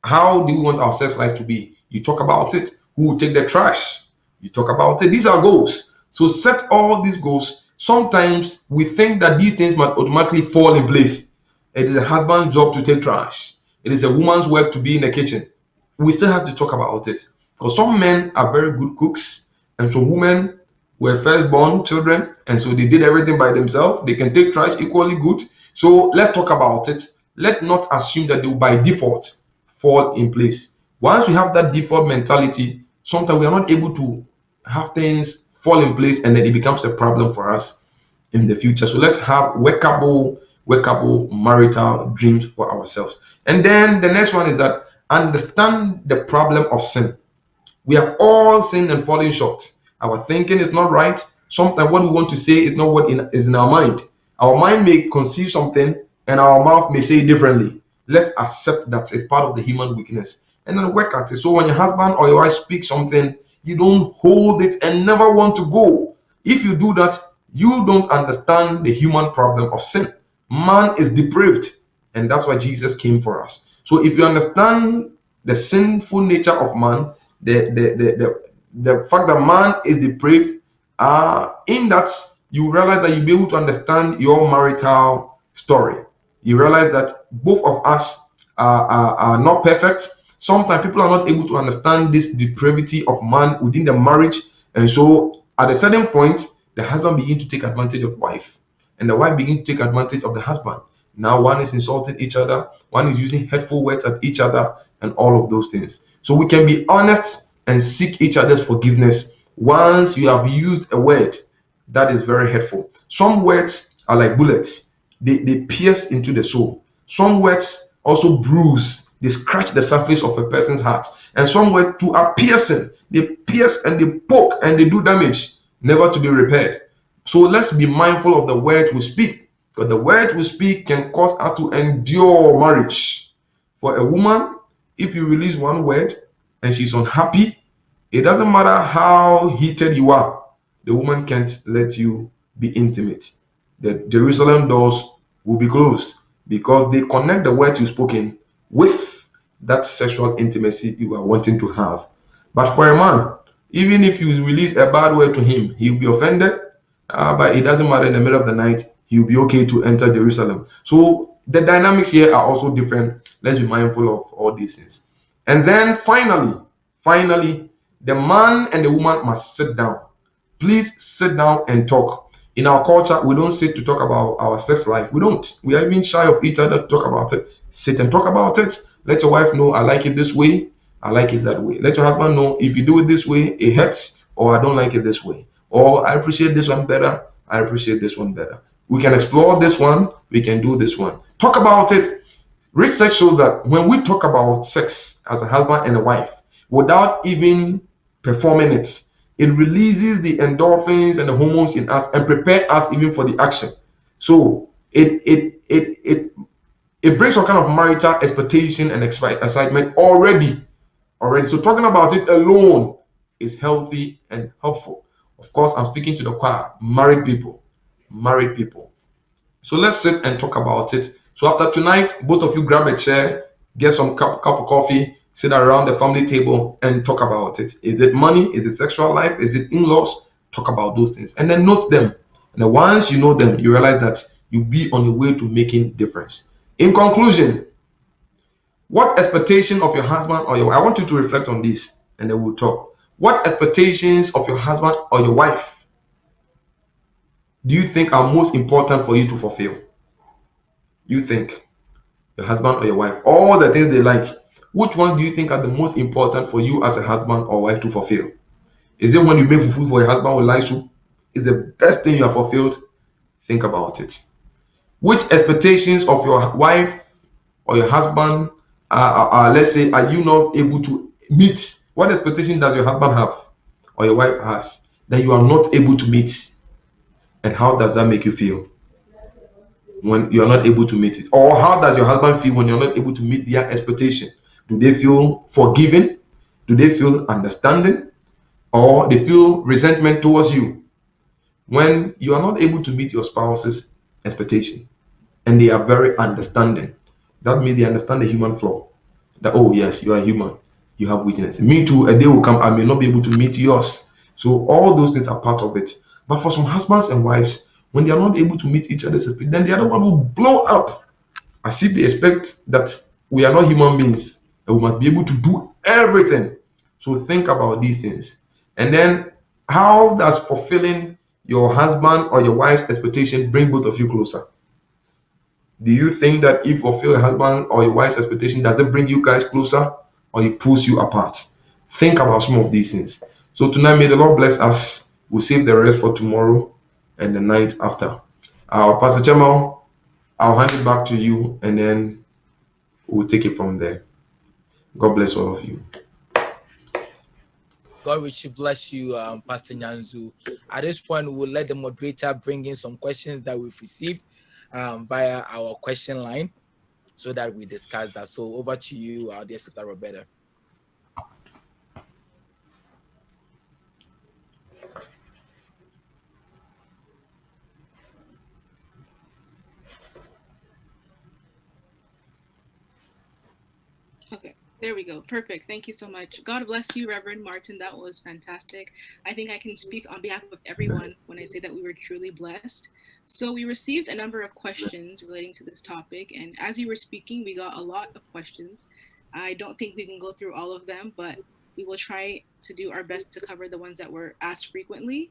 How do we want our sex life to be? You talk about it. Who will take the trash? You talk about it. These are goals. So set all these goals. Sometimes we think that these things might automatically fall in place. It is a husband's job to take trash. It is a woman's work to be in the kitchen. We still have to talk about it. Because some men are very good cooks, and some women were firstborn children, and so they did everything by themselves. They can take trash equally good. So let's talk about it. Let's not assume that they will by default fall in place. Once we have that default mentality, sometimes we are not able to have things fall in place, and then it becomes a problem for us in the future. So let's have workable marital dreams for ourselves. And then the next one is that understand the problem of sin. We have all sinned and fallen short. Our thinking is not right. Sometimes what we want to say is not what is in our mind. Our mind may conceive something and our mouth may say it differently. Let's accept that it's part of the human weakness and then work at it. So when your husband or your wife speaks something, you don't hold it and never want to go. If you do that, you don't understand the human problem of sin. Man is depraved, and that's why Jesus came for us. So if you understand the sinful nature of man, the fact that man is depraved, in that you realize that you'll be able to understand your marital story. You realize that both of us are not perfect. Sometimes people are not able to understand this depravity of man within the marriage, and so at a certain point, the husband begins to take advantage of wife, and the wife begins to take advantage of the husband. Now one is insulting each other, one is using hurtful words at each other, and all of those things. So we can be honest and seek each other's forgiveness once you have used a word that is very hurtful. Some words are like bullets. They pierce into the soul. Some words also bruise. They scratch the surface of a person's heart. And some words too are piercing. They pierce and they poke and they do damage, never to be repaired. So let's be mindful of the words we speak, because the words we speak can cause us to endure marriage. For a woman, if you release one word and she's unhappy, it doesn't matter how heated you are, the woman can't let you be intimate. The Jerusalem doors will be closed because they connect the words you've spoken with that sexual intimacy you are wanting to have. But for a man, even if you release a bad word to him, he'll be offended, but it doesn't matter. In the middle of the night, he'll be okay to enter Jerusalem. So the dynamics here are also different. Let's be mindful of all these things. And then finally, the man and the woman must sit down. Please sit down and talk. In our culture, we don't sit to talk about our sex life. We don't. We are even shy of each other to talk about it. Sit and talk about it. Let your wife know, I like it this way, I like it that way. Let your husband know, if you do it this way, it hurts, or I don't like it this way. Or I appreciate this one better, I appreciate this one better. We can explore this one, we can do this one. Talk about it. Research shows that when we talk about sex as a husband and a wife without even performing it, it releases the endorphins and the hormones in us and prepare us even for the action. So it brings some kind of marital expectation and excitement already. So talking about it alone is healthy and helpful. Of course, I'm speaking to the choir, married people. So let's sit and talk about it. So after tonight, both of you grab a chair, get some cup of coffee, sit around the family table and talk about it. Is it money? Is it sexual life? Is it in-laws? Talk about those things and then note them. And then once you know them, you realize that you'll be on your way to making difference. In conclusion, what expectation of your husband or your wife, I want you to reflect on this and then we'll talk. What expectations of your husband or your wife do you think are most important for you to fulfill? You think your husband or your wife, all the things they like, which one do you think are the most important for you as a husband or wife to fulfill? Is it when you make fufu for your husband with light soup? Is the best thing you have fulfilled? Think about it. Which expectations of your wife or your husband let's say, are you not able to meet? What expectation does your husband have or your wife has that you are not able to meet? And how does that make you feel when you are not able to meet it? Or how does your husband feel when you're not able to meet their expectation? Do they feel forgiving? Do they feel understanding? Or they feel resentment towards you when you are not able to meet your spouse's expectation and they are very understanding? That means they understand the human flaw. That, oh yes, you are human, you have weakness. Me too, a day will come I may not be able to meet yours. So all those things are part of it. But for some husbands and wives, when they are not able to meet each other's expectations, then the other one will blow up as if they expect that we are not human beings and we must be able to do everything. So think about these things. And then how does fulfilling your husband or your wife's expectation bring both of you closer? Do you think that if you fulfill your husband or your wife's expectation, does it bring you guys closer or it pulls you apart? Think about some of these things. So tonight, may the Lord bless us. We'll save the rest for tomorrow and the night after. Pastor Chemal, I'll hand it back to you and then we'll take it from there. God bless all of you. God richly bless you, Pastor Nyanzu. At this point, we'll let the moderator bring in some questions that we've received via our question line so that we discuss that. So over to you, dear Sister Roberta. Okay, there we go. Perfect. Thank you so much. God bless you, Reverend Martin. That was fantastic. I think I can speak on behalf of everyone when I say that we were truly blessed. So we received a number of questions relating to this topic, and as you were speaking, we got a lot of questions. I don't think we can go through all of them, but we will try to do our best to cover the ones that were asked frequently.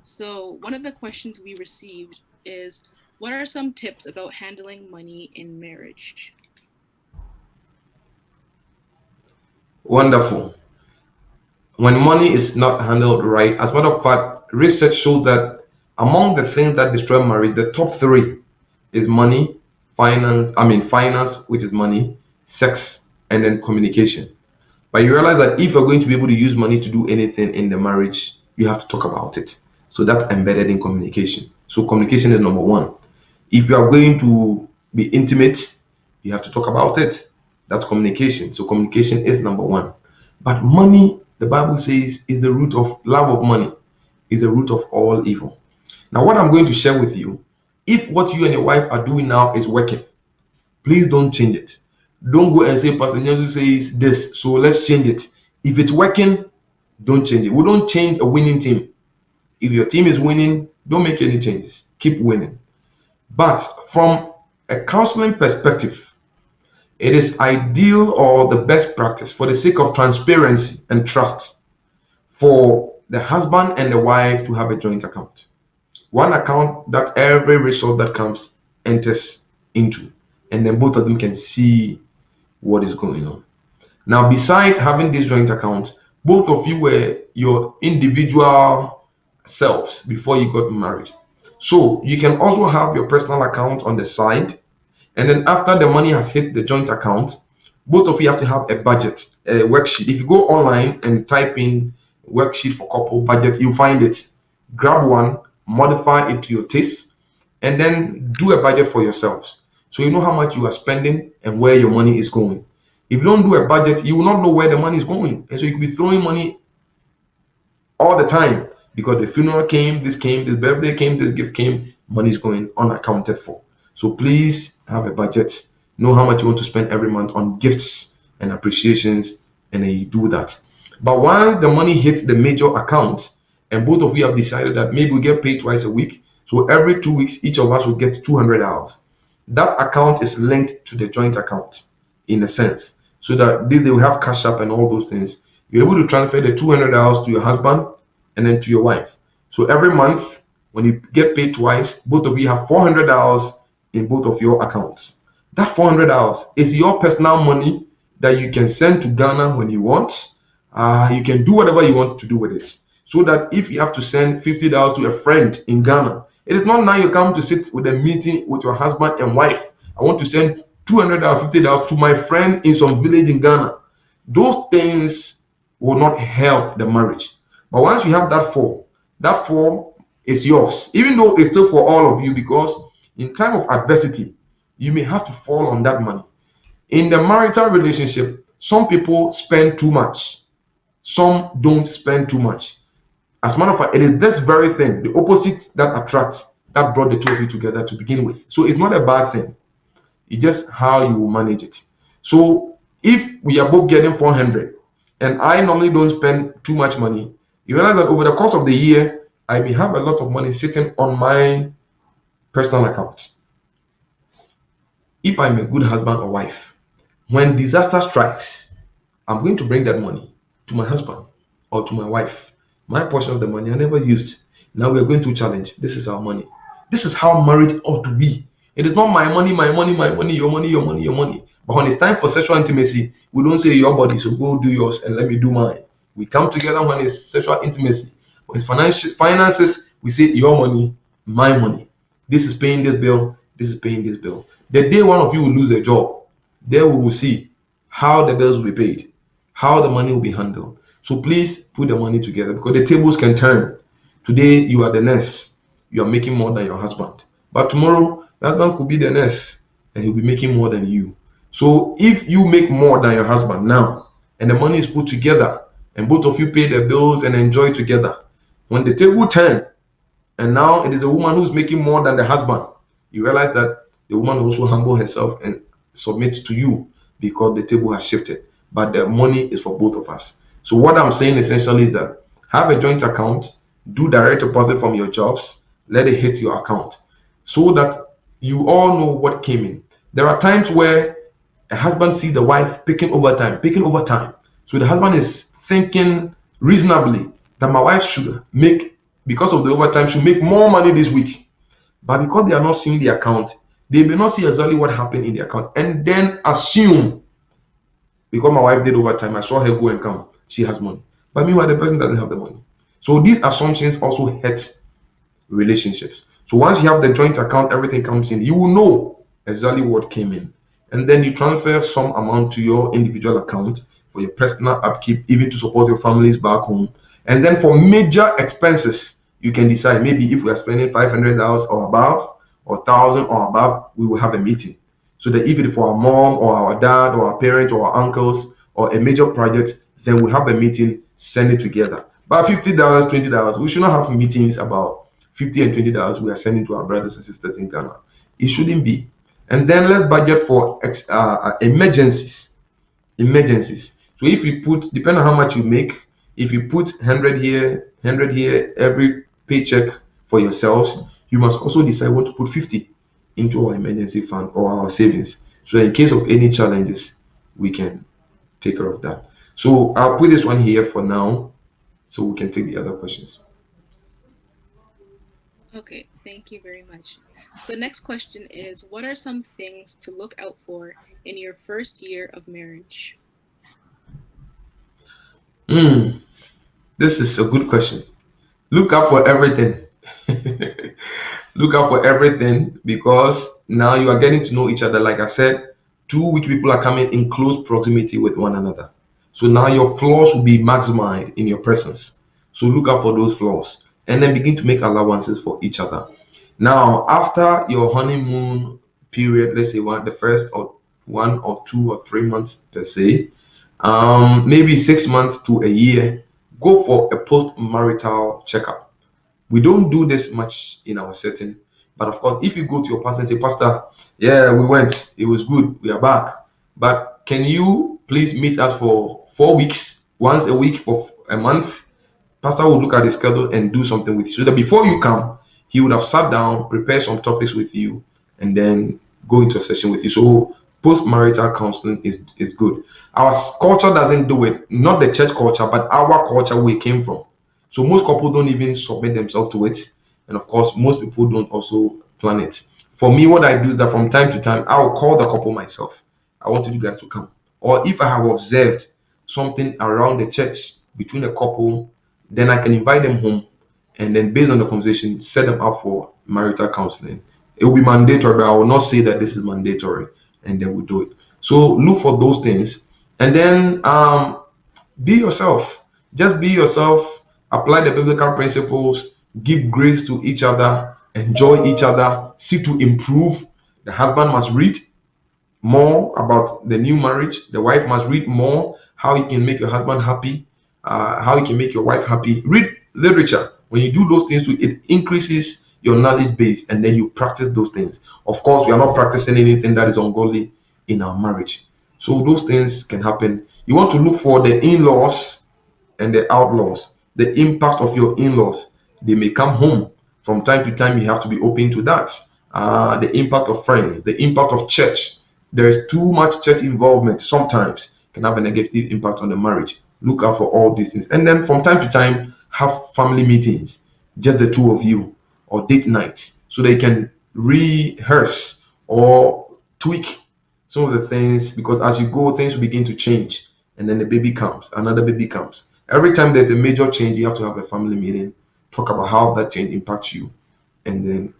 So one of the questions we received is, what are some tips about handling money in marriage? Wonderful. When money is not handled right, as a matter of fact, research shows that among the things that destroy marriage, the top three is money, finance, which is money, sex, and then communication. But you realize that if you're going to be able to use money to do anything in the marriage, you have to talk about it. So that's embedded in communication. So communication is number one. If you are going to be intimate, you have to talk about it. That's communication. So communication is number one. But money, the Bible says, is the root of love of money, is the root of all evil. Now, what I'm going to share with you, if what you and your wife are doing now is working, please don't change it. Don't go and say, Pastor Nyanzu says this, so let's change it. If it's working, don't change it. We don't change a winning team. If your team is winning, don't make any changes. Keep winning. But from a counseling perspective, it is ideal or the best practice for the sake of transparency and trust for the husband and the wife to have a joint account. One account that every resource that comes enters into, and then both of them can see what is going on. Now, besides having this joint account, both of you were your individual selves before you got married. So you can also have your personal account on the side. And then after the money has hit the joint account, both of you have to have a budget, a worksheet. If you go online and type in worksheet for couple budget, you find it. Grab one, modify it to your taste, and then do a budget for yourselves. So you know how much you are spending and where your money is going. If you don't do a budget, you will not know where the money is going. And so you could be throwing money all the time because the funeral came, this birthday came, this gift came, money is going unaccounted for. So please have a budget. Know how much you want to spend every month on gifts and appreciations, and then you do that. But once the money hits the major account, and both of you have decided that maybe we get paid twice a week, so every 2 weeks, each of us will get $200. That account is linked to the joint account in a sense, so that they will have cash up and all those things. You're able to transfer the $200 to your husband and then to your wife. So every month, when you get paid twice, both of you have $400 in both of your accounts. That $400 is your personal money that you can send to Ghana when you want. You can do whatever you want to do with it. So that if you have to send $50 to a friend in Ghana, it is not now you come to sit with a meeting with your husband and wife. I want to send $200, $50 to my friend in some village in Ghana. Those things will not help the marriage. But once you have that form is yours, even though it's still for all of you, because in time of adversity, you may have to fall on that money. In the marital relationship, some people spend too much. Some don't spend too much. As a matter of fact, it is this very thing, the opposite that attracts, that brought the two of you together to begin with. So it's not a bad thing. It's just how you will manage it. So if we are both getting 400 and I normally don't spend too much money, you realize that over the course of the year, I may have a lot of money sitting on my personal account. If I'm a good husband or wife, when disaster strikes, I'm going to bring that money to my husband or to my wife. My portion of the money I never used. Now we are going to challenge. This is our money. This is how marriage ought to be. It is not my money, my money, my money, your money, your money, your money. But when it's time for sexual intimacy, we don't say your body, so go do yours and let me do mine. We come together when it's sexual intimacy. When it's finances, we say your money, my money. This is paying this bill, this is paying this bill. The day one of you will lose a job, there we will see how the bills will be paid, how the money will be handled. So please put the money together because the tables can turn. Today you are the nurse, you are making more than your husband. But tomorrow, your husband could be the nurse and he'll be making more than you. So if you make more than your husband now and the money is put together and both of you pay the bills and enjoy together, when the table turn and now it is a woman who's making more than the husband, you realize that the woman also humble herself and submit to you because the table has shifted. But the money is for both of us. So what I'm saying essentially is that have a joint account, do direct deposit from your jobs, let it hit your account so that you all know what came in. There are times where a husband sees the wife picking overtime. So the husband is thinking reasonably that my wife should make, because of the overtime, should make more money this week. But because they are not seeing the account, they may not see exactly what happened in the account and then assume, because my wife did overtime, I saw her go and come, she has money. But meanwhile, the person doesn't have the money. So these assumptions also hurt relationships. So once you have the joint account, everything comes in, you will know exactly what came in. And then you transfer some amount to your individual account for your personal upkeep, even to support your families back home. And then for major expenses, you can decide maybe if we are spending $500 or above, or 1,000 or above, we will have a meeting. So that if it's for our mom or our dad or our parents or our uncles or a major project, then we'll have a meeting, send it together. But $50, $20, we should not have meetings about $50 and $20 we are sending to our brothers and sisters in Ghana. It shouldn't be. And then let's budget for emergencies. So if you put, depending on how much you make, if you put 100 here, every paycheck for yourselves, you must also decide when to put 50 into our emergency fund or our savings. So in case of any challenges, we can take care of that. So I'll put this one here for now so we can take the other questions. Okay, thank you very much. So the next question is, what are some things to look out for in your first year of marriage? Hmm, this is a good question. Look out for everything. Look out for everything because now you are getting to know each other. Like I said, two weak people are coming in close proximity with one another. So now your flaws will be maximized in your presence. So look out for those flaws and then begin to make allowances for each other. Now, after your honeymoon period, let's say the first or 1 or 2 or 3 months per se, maybe 6 months to a year, go for a post-marital checkup. We don't do this much in our setting, but of course, if you go to your pastor and say, Pastor, yeah, we went, it was good, we are back, but can you please meet us for 4 weeks, once a week for a month? Pastor will look at the schedule and do something with you so that before you come, he would have sat down, prepared some topics with you, and then go into a session with you. So post-marital counseling is good. Our culture doesn't do it, not the church culture, but our culture we came from. So most couples don't even submit themselves to it. And of course, most people don't also plan it. For me, what I do is that from time to time, I'll call the couple myself. I want you guys to come. Or if I have observed something around the church between a couple, then I can invite them home and then based on the conversation, set them up for marital counseling. It will be mandatory, but I will not say that this is mandatory, and then we do it. So look for those things, and then be yourself. Just be yourself. Apply the biblical principles. Give grace to each other. Enjoy each other. Seek to improve. The husband must read more about the new marriage. The wife must read more how you can make your husband happy, how you can make your wife happy. Read literature. When you do those things, it increases your knowledge base and then you practice those things. Of course, we are not practicing anything that is ungodly in our marriage. So those things can happen. You want to look for the in laws and the outlaws, the impact of your in-laws. They may come home from time to time. You have to be open to that. The impact of friends, the impact of church. There is too much church involvement. Sometimes can have a negative impact on the marriage. Look out for all these things, and then from time to time have family meetings, just the two of you, or date nights, so they can rehearse or tweak some of the things because as you go, things will begin to change, and then the baby comes, another baby comes. Every time there's a major change, you have to have a family meeting, talk about how that change impacts you, and then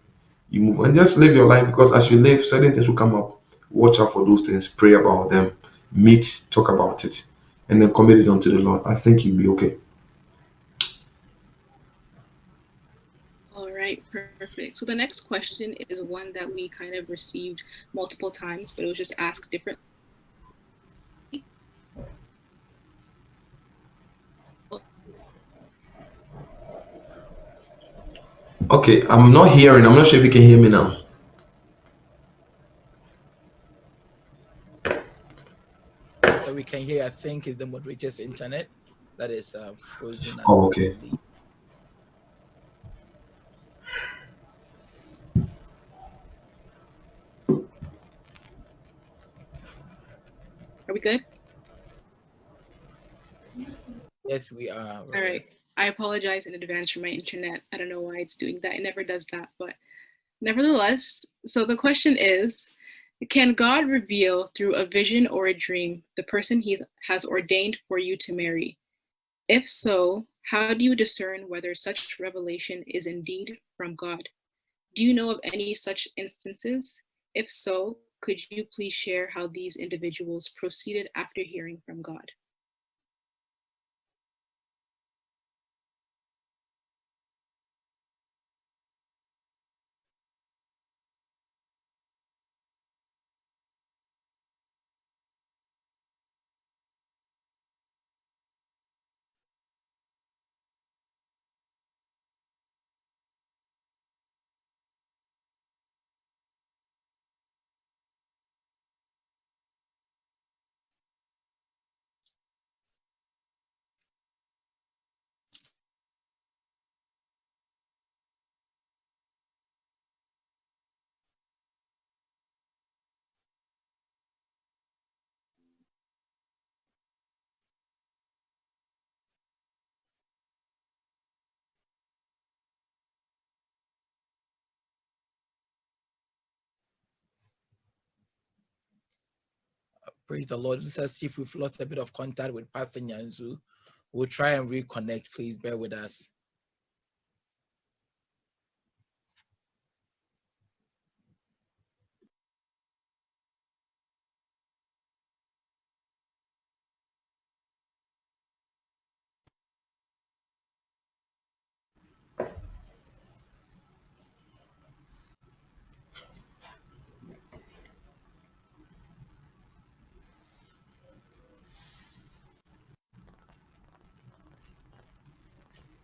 you move on. Just live your life because as you live, certain things will come up. Watch out for those things, pray about them, meet, talk about it, and then commit it unto the Lord. I think you'll be okay. All right, perfect. So the next question is one that we kind of received multiple times, but it was just asked differently. Okay, I'm not hearing. I'm not sure if you can hear me now. Pastor, we can hear. I think it's the moderator's internet that is frozen at Oh, okay. the. Are we good? Yes, we are. All right. I apologize in advance for my internet. I don't know why it's doing that. It never does that, but nevertheless, so the question is, can God reveal through a vision or a dream the person he has ordained for you to marry? If so, how do you discern whether such revelation is indeed from God? Do you know of any such instances? If so, could you please share how these individuals proceeded after hearing from God? Praise the Lord. Let's see if we've lost a bit of contact with Pastor Nyanzu. We'll try and reconnect. Please bear with us.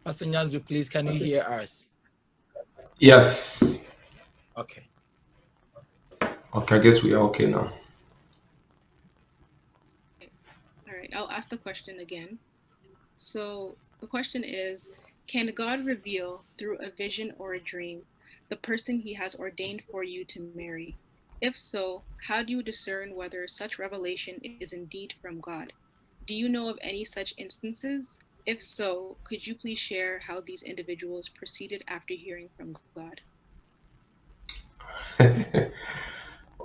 Pastor Nyanzu, please, can you hear us? Yes. Okay. Okay, I guess we are okay now. All right, I'll ask the question again. So the question is, can God reveal through a vision or a dream the person he has ordained for you to marry? If so, how do you discern whether such revelation is indeed from God? Do you know of any such instances? If so, could you please share how these individuals proceeded after hearing from God?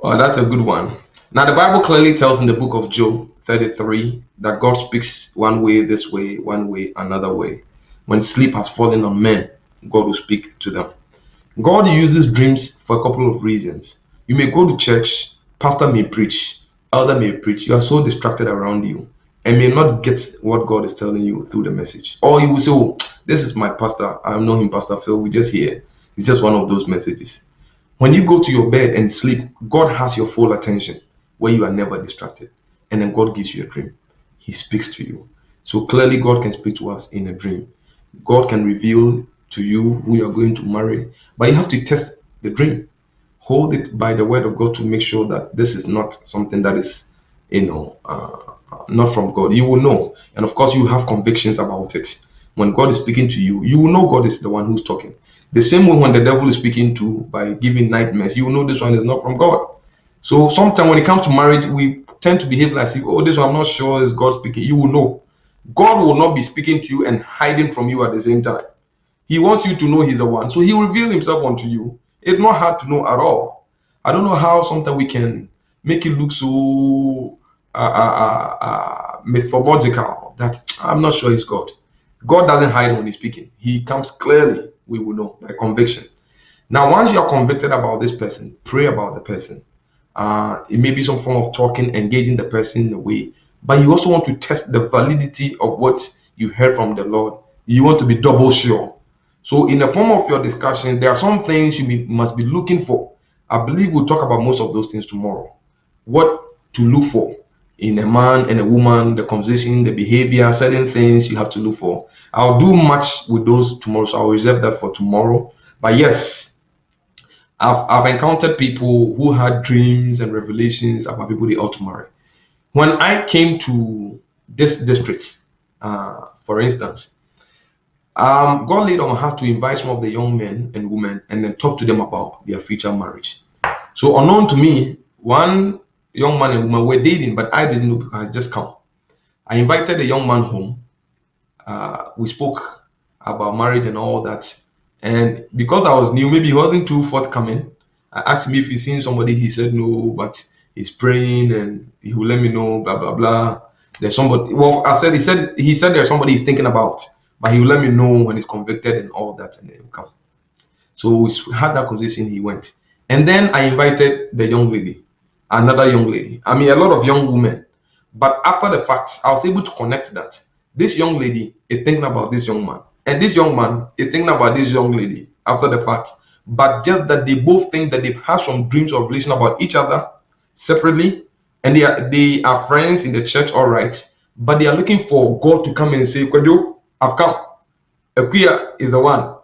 Oh, that's a good one. Now, the Bible clearly tells in the book of Job 33 that God speaks one way, this way, one way, another way. When sleep has fallen on men, God will speak to them. God uses dreams for a couple of reasons. You may go to church, pastor may preach, elder may preach. You are so distracted around you and may not get what God is telling you through the message. Or you will say, oh, this is my pastor. I know him, Pastor Phil. We just hear. It's just one of those messages. When you go to your bed and sleep, God has your full attention where you are never distracted. And then God gives you a dream. He speaks to you. So clearly, God can speak to us in a dream. God can reveal to you who you are going to marry, but you have to test the dream. Hold it by the word of God to make sure that this is not something that is, not from God. You will know. And of course, you have convictions about it. When God is speaking to you, you will know God is the one who's talking. The same way when the devil is speaking to by giving nightmares, you will know this one is not from God. So sometimes when it comes to marriage, we tend to behave like, oh, this one I'm not sure is God speaking. You will know. God will not be speaking to you and hiding from you at the same time. He wants you to know he's the one. So he will reveal himself unto you. It's not hard to know at all. I don't know how sometimes we can make it look so mythological that I'm not sure it's God. God doesn't hide when he's speaking. He comes clearly, we will know, by conviction. Now, once you are convicted about this person, pray about the person. It may be some form of talking, engaging the person in a way, but you also want to test the validity of what you've heard from the Lord. You want to be double sure. So, in the form of your discussion, there are some things must be looking for. I believe we'll talk about most of those things tomorrow. What to look for in a man and a woman, the conversation, the behavior, certain things you have to look for. I'll do much with those tomorrow, so I'll reserve that for tomorrow. But yes, I've encountered people who had dreams and revelations about people they ought to marry. When I came to this district, for instance, God laid on my heart to invite some of the young men and women and then talk to them about their future marriage. So unknown to me, one young man and woman were dating, but I didn't know because I just come. I invited the young man home. We spoke about marriage and all that. And because I was new, maybe he wasn't too forthcoming. I asked him if he's seen somebody. He said no, but he's praying and he will let me know, blah, blah, blah. There's somebody. Well, he said there's somebody he's thinking about, but he will let me know when he's convicted and all that, and then he'll come. So we had that conversation. He went. And then I invited the young lady, another young lady. I mean, a lot of young women. But after the fact, I was able to connect that. This young lady is thinking about this young man. And this young man is thinking about this young lady after the fact. But just that they both think that they've had some dreams of relation about each other separately. And they are friends in the church, all right. But they are looking for God to come and say, Kwadwo, I've come. Akuya is the one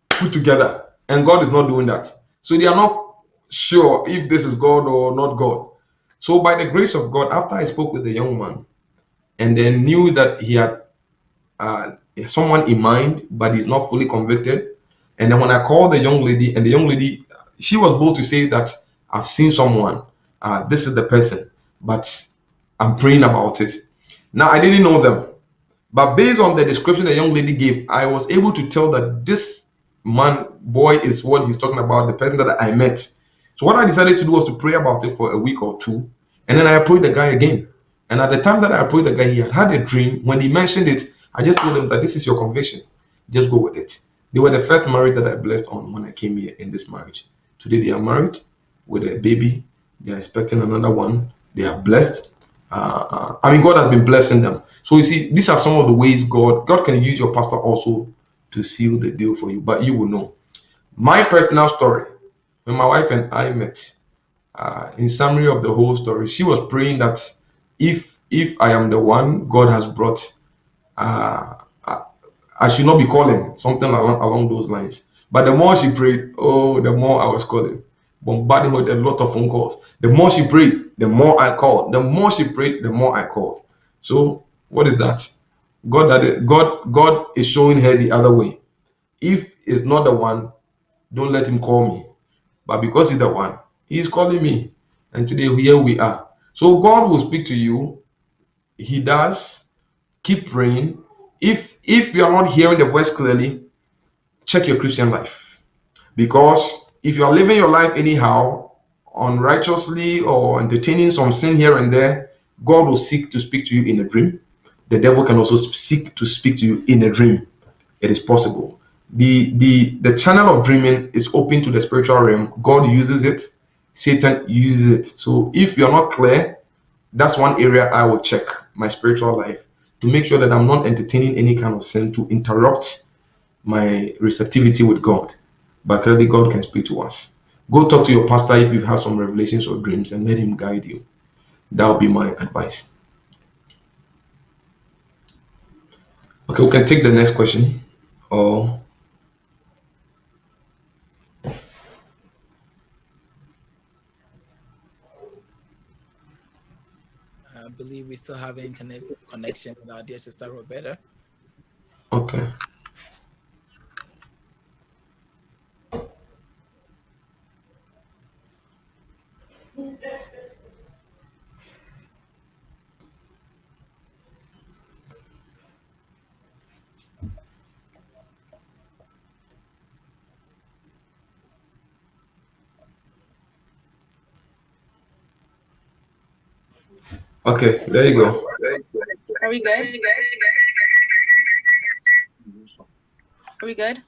put together. And God is not doing that. So they are not sure if this is God or not God. So by the grace of God, after I spoke with the young man and then knew that he had someone in mind, but he's not fully convicted. And then when I called the young lady, and the young lady, she was bold to say that I've seen someone, this is the person, but I'm praying about it. Now, I didn't know them, but based on the description the young lady gave, I was able to tell that this boy is what he's talking about, the person that I met. So what I decided to do was to pray about it for a week or two. And then I approached the guy again. And at the time that I approached the guy, he had a dream. When he mentioned it, I just told him that this is your conviction. Just go with it. They were the first marriage that I blessed on when I came here in this marriage. Today they are married with a baby. They are expecting another one. They are blessed. God has been blessing them. So you see, these are some of the ways God can use your pastor also to seal the deal for you. But you will know. My personal story, when my wife and I met, in summary of the whole story, she was praying that if I am the one God has brought, uh, I should not be calling, something along those lines. But the more she prayed, oh, the more I was calling, bombarding her with a lot of phone calls. The more she prayed, the more I called. The more she prayed, the more I called. So what is that? God is showing her the other way. If it's not the one, don't let him call me. But because he's the one, he is calling me. And today here we are. So God will speak to you. He does. Keep praying. If you are not hearing the voice clearly, check your Christian life. Because if you are living your life anyhow, unrighteously, or entertaining some sin here and there, God will seek to speak to you in a dream. The devil can also seek to speak to you in a dream. It is possible. The channel of dreaming is open to the spiritual realm. God uses it. Satan uses it. So if you're not clear, that's one area I will check my spiritual life to make sure that I'm not entertaining any kind of sin to interrupt my receptivity with God. But clearly, God can speak to us. Go talk to your pastor if you've had some revelations or dreams and let him guide you. That would be my advice. Okay, we can take the next question. Or I believe we still have an internet connection with our dear sister Roberta. okay. Okay, there you go. Are we good? Are we good?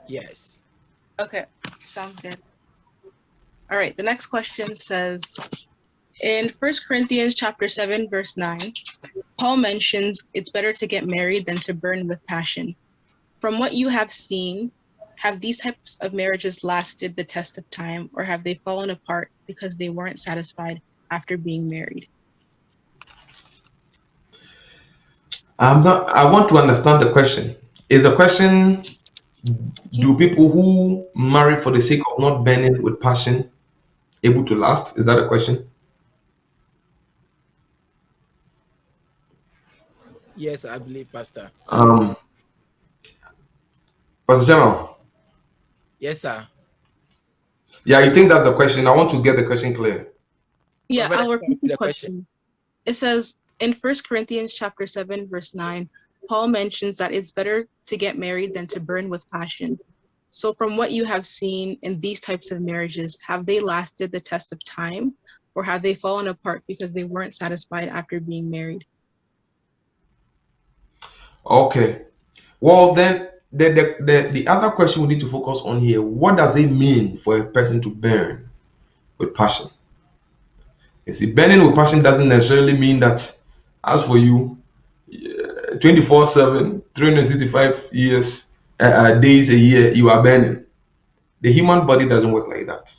Yes. Okay, sounds good. All right, the next question says, in 1 Corinthians chapter 7, verse 9, Paul mentions it's better to get married than to burn with passion. From what you have seen, have these types of marriages lasted the test of time, or have they fallen apart because they weren't satisfied after being married? I want to understand the question. Is the question, do people who marry for the sake of not burning with passion able to last? Is that a question? Yes, I believe, Pastor. Um, Pastor General. Yes, sir. Yeah, you think that's the question? I want to get the question clear. Yeah, Roberta, I'll repeat the the question. It says in 1 Corinthians chapter 7, verse 9, Paul mentions that it's better to get married than to burn with passion. So from what you have seen in these types of marriages, have they lasted the test of time, or have they fallen apart because they weren't satisfied after being married? Okay. Well, then the other question we need to focus on here, what does it mean for a person to burn with passion? You see, burning with passion doesn't necessarily mean that, as for you, 24/7, 365 years, days a year, you are burning. The human body doesn't work like that.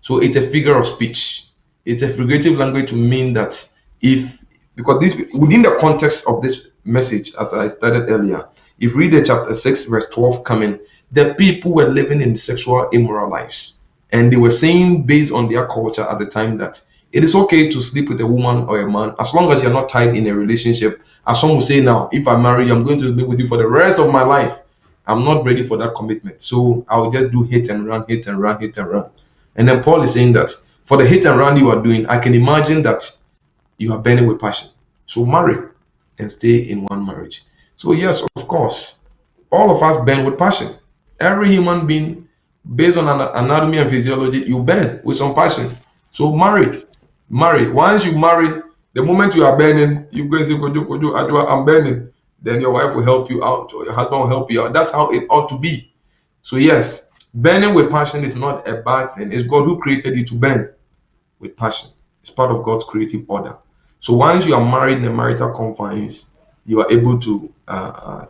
So it's a figure of speech. It's a figurative language to mean that if, because this, within the context of this message, as I stated earlier, if you read the chapter 6, verse 12 coming, the people were living in sexual immoral lives. And they were saying, based on their culture at the time, that it is okay to sleep with a woman or a man as long as you're not tied in a relationship. As some will say now, if I marry you, I'm going to live with you for the rest of my life. I'm not ready for that commitment. So I'll just do hit and run, hit and run, hit and run. And then Paul is saying that for the hit and run you are doing, I can imagine that you are burning with passion. So marry and stay in one marriage. So yes, of course, all of us burn with passion. Every human being, based on anatomy and physiology, you burn with some passion. So marry Marry. Once you marry, the moment you are burning, you go and say, Kojo, Kojo, Adwa, I'm burning. Then your wife will help you out, or your husband will help you out. That's how it ought to be. So, yes, burning with passion is not a bad thing. It's God who created you to burn with passion. It's part of God's creative order. So, once you are married in a marital confines, you are able to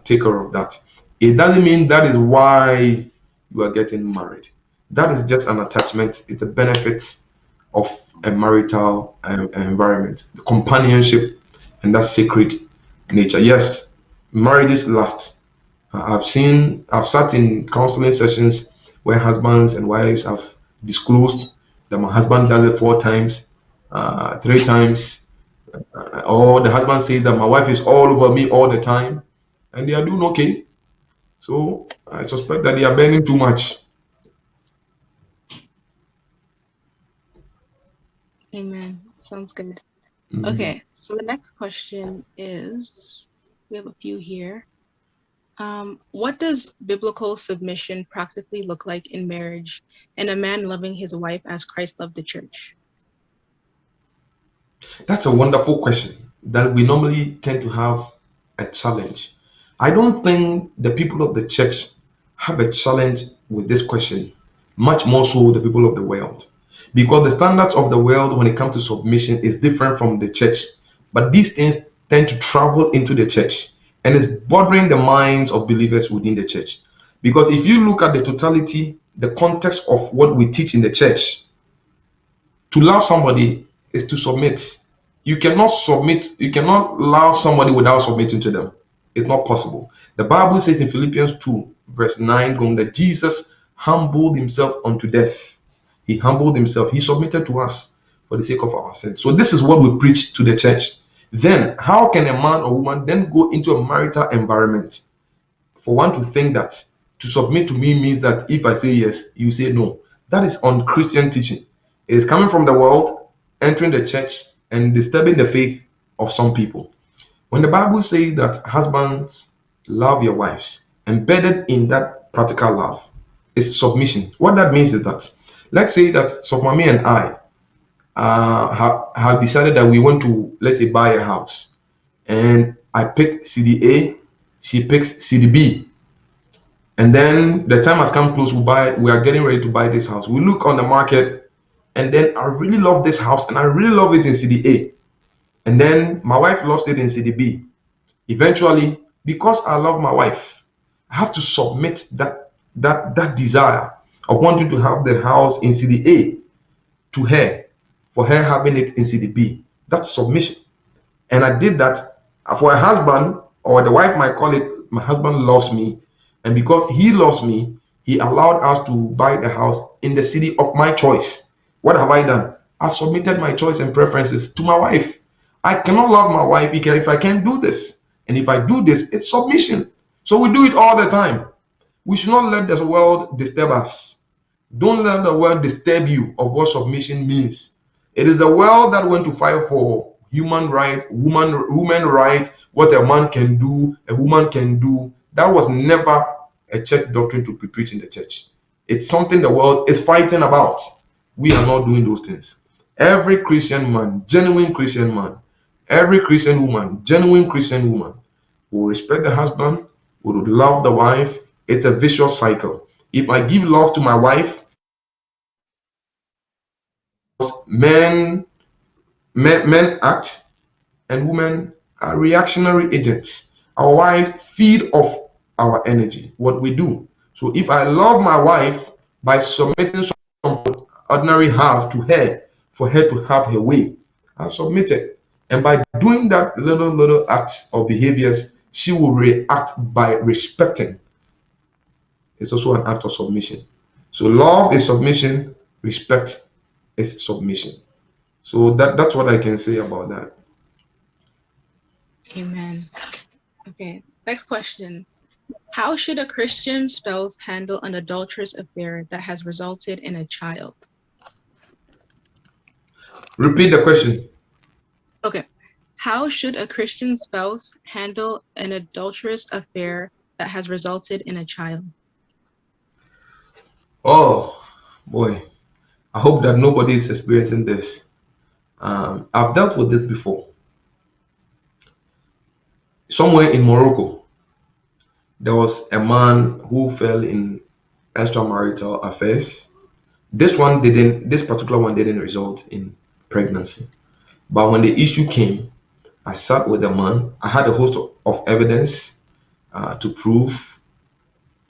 take care of that. It doesn't mean that is why you are getting married. That is just an attachment, it's a benefit of a marital environment, the companionship, and that sacred nature. Yes, marriages last. I've sat in counseling sessions where husbands and wives have disclosed that my husband does it 4 times, 3 times, or the husband says that my wife is all over me all the time, and they are doing okay. So I suspect that they are burning too much. Amen. Sounds good. Mhm. Okay, so the next question is, we have a few here. What does biblical submission practically look like in marriage and a man loving his wife as Christ loved the church? That's a wonderful question that we normally tend to have a challenge. I don't think the people of the church have a challenge with this question, much more so the people of the world. Because the standards of the world when it comes to submission is different from the church. But these things tend to travel into the church and it's bothering the minds of believers within the church. Because if you look at the totality, the context of what we teach in the church, to love somebody is to submit. You cannot love somebody without submitting to them. It's not possible. The Bible says in Philippians 2, verse 9, going that Jesus humbled himself unto death. He humbled himself, he submitted to us for the sake of our sins. So, this is what we preach to the church. Then, how can a man or woman then go into a marital environment for one to think that to submit to me means that if I say yes, you say no? That is unchristian teaching. It is coming from the world, entering the church, and disturbing the faith of some people. When the Bible says that husbands love your wives, embedded in that practical love is submission. What that means is that, let's say that Sofmami and I have decided that we want to, let's say, buy a house, and I pick CDA, she picks CDB, and then the time has come close. We are getting ready to buy this house. We look on the market, and then I really love this house, and I really love it in CDA, and then my wife loves it in CDB. Eventually, because I love my wife, I have to submit that desire of wanting to have the house in CDA to her, for her having it in CDB. That's submission. And I did that for a husband, or the wife might call it, my husband loves me. And because he loves me, he allowed us to buy the house in the city of my choice. What have I done? I've submitted my choice and preferences to my wife. I cannot love my wife if I can't do this. And if I do this, it's submission. So we do it all the time. We should not let the world disturb us. Don't let the world disturb you of what submission means. It is the world that went to fight for human right, woman right, what a man can do, a woman can do. That was never a church doctrine to be preached in the church. It's something the world is fighting about. We are not doing those things. Every Christian man, genuine Christian man, every Christian woman, genuine Christian woman, will respect the husband, will love the wife. It's a vicious cycle. If I give love to my wife, men men act and women are reactionary agents. Our wives feed off our energy, what we do. So if I love my wife by submitting some ordinary have to her for her to have her way, I submit it. And by doing that little acts or behaviors, she will react by respecting. It's also an act of submission. So love is submission, respect is submission. So that's what I can say about that. Amen. Okay, next question. How should a Christian spouse handle an adulterous affair that has resulted in a child? Repeat the question. Okay. How should a Christian spouse handle an adulterous affair that has resulted in a child? Oh boy, I hope that nobody is experiencing this. I've dealt with this before. Somewhere in Morocco, there was a man who fell in extramarital affairs. This particular one didn't result in pregnancy. But when the issue came, I sat with the man. I had a host of evidence to prove,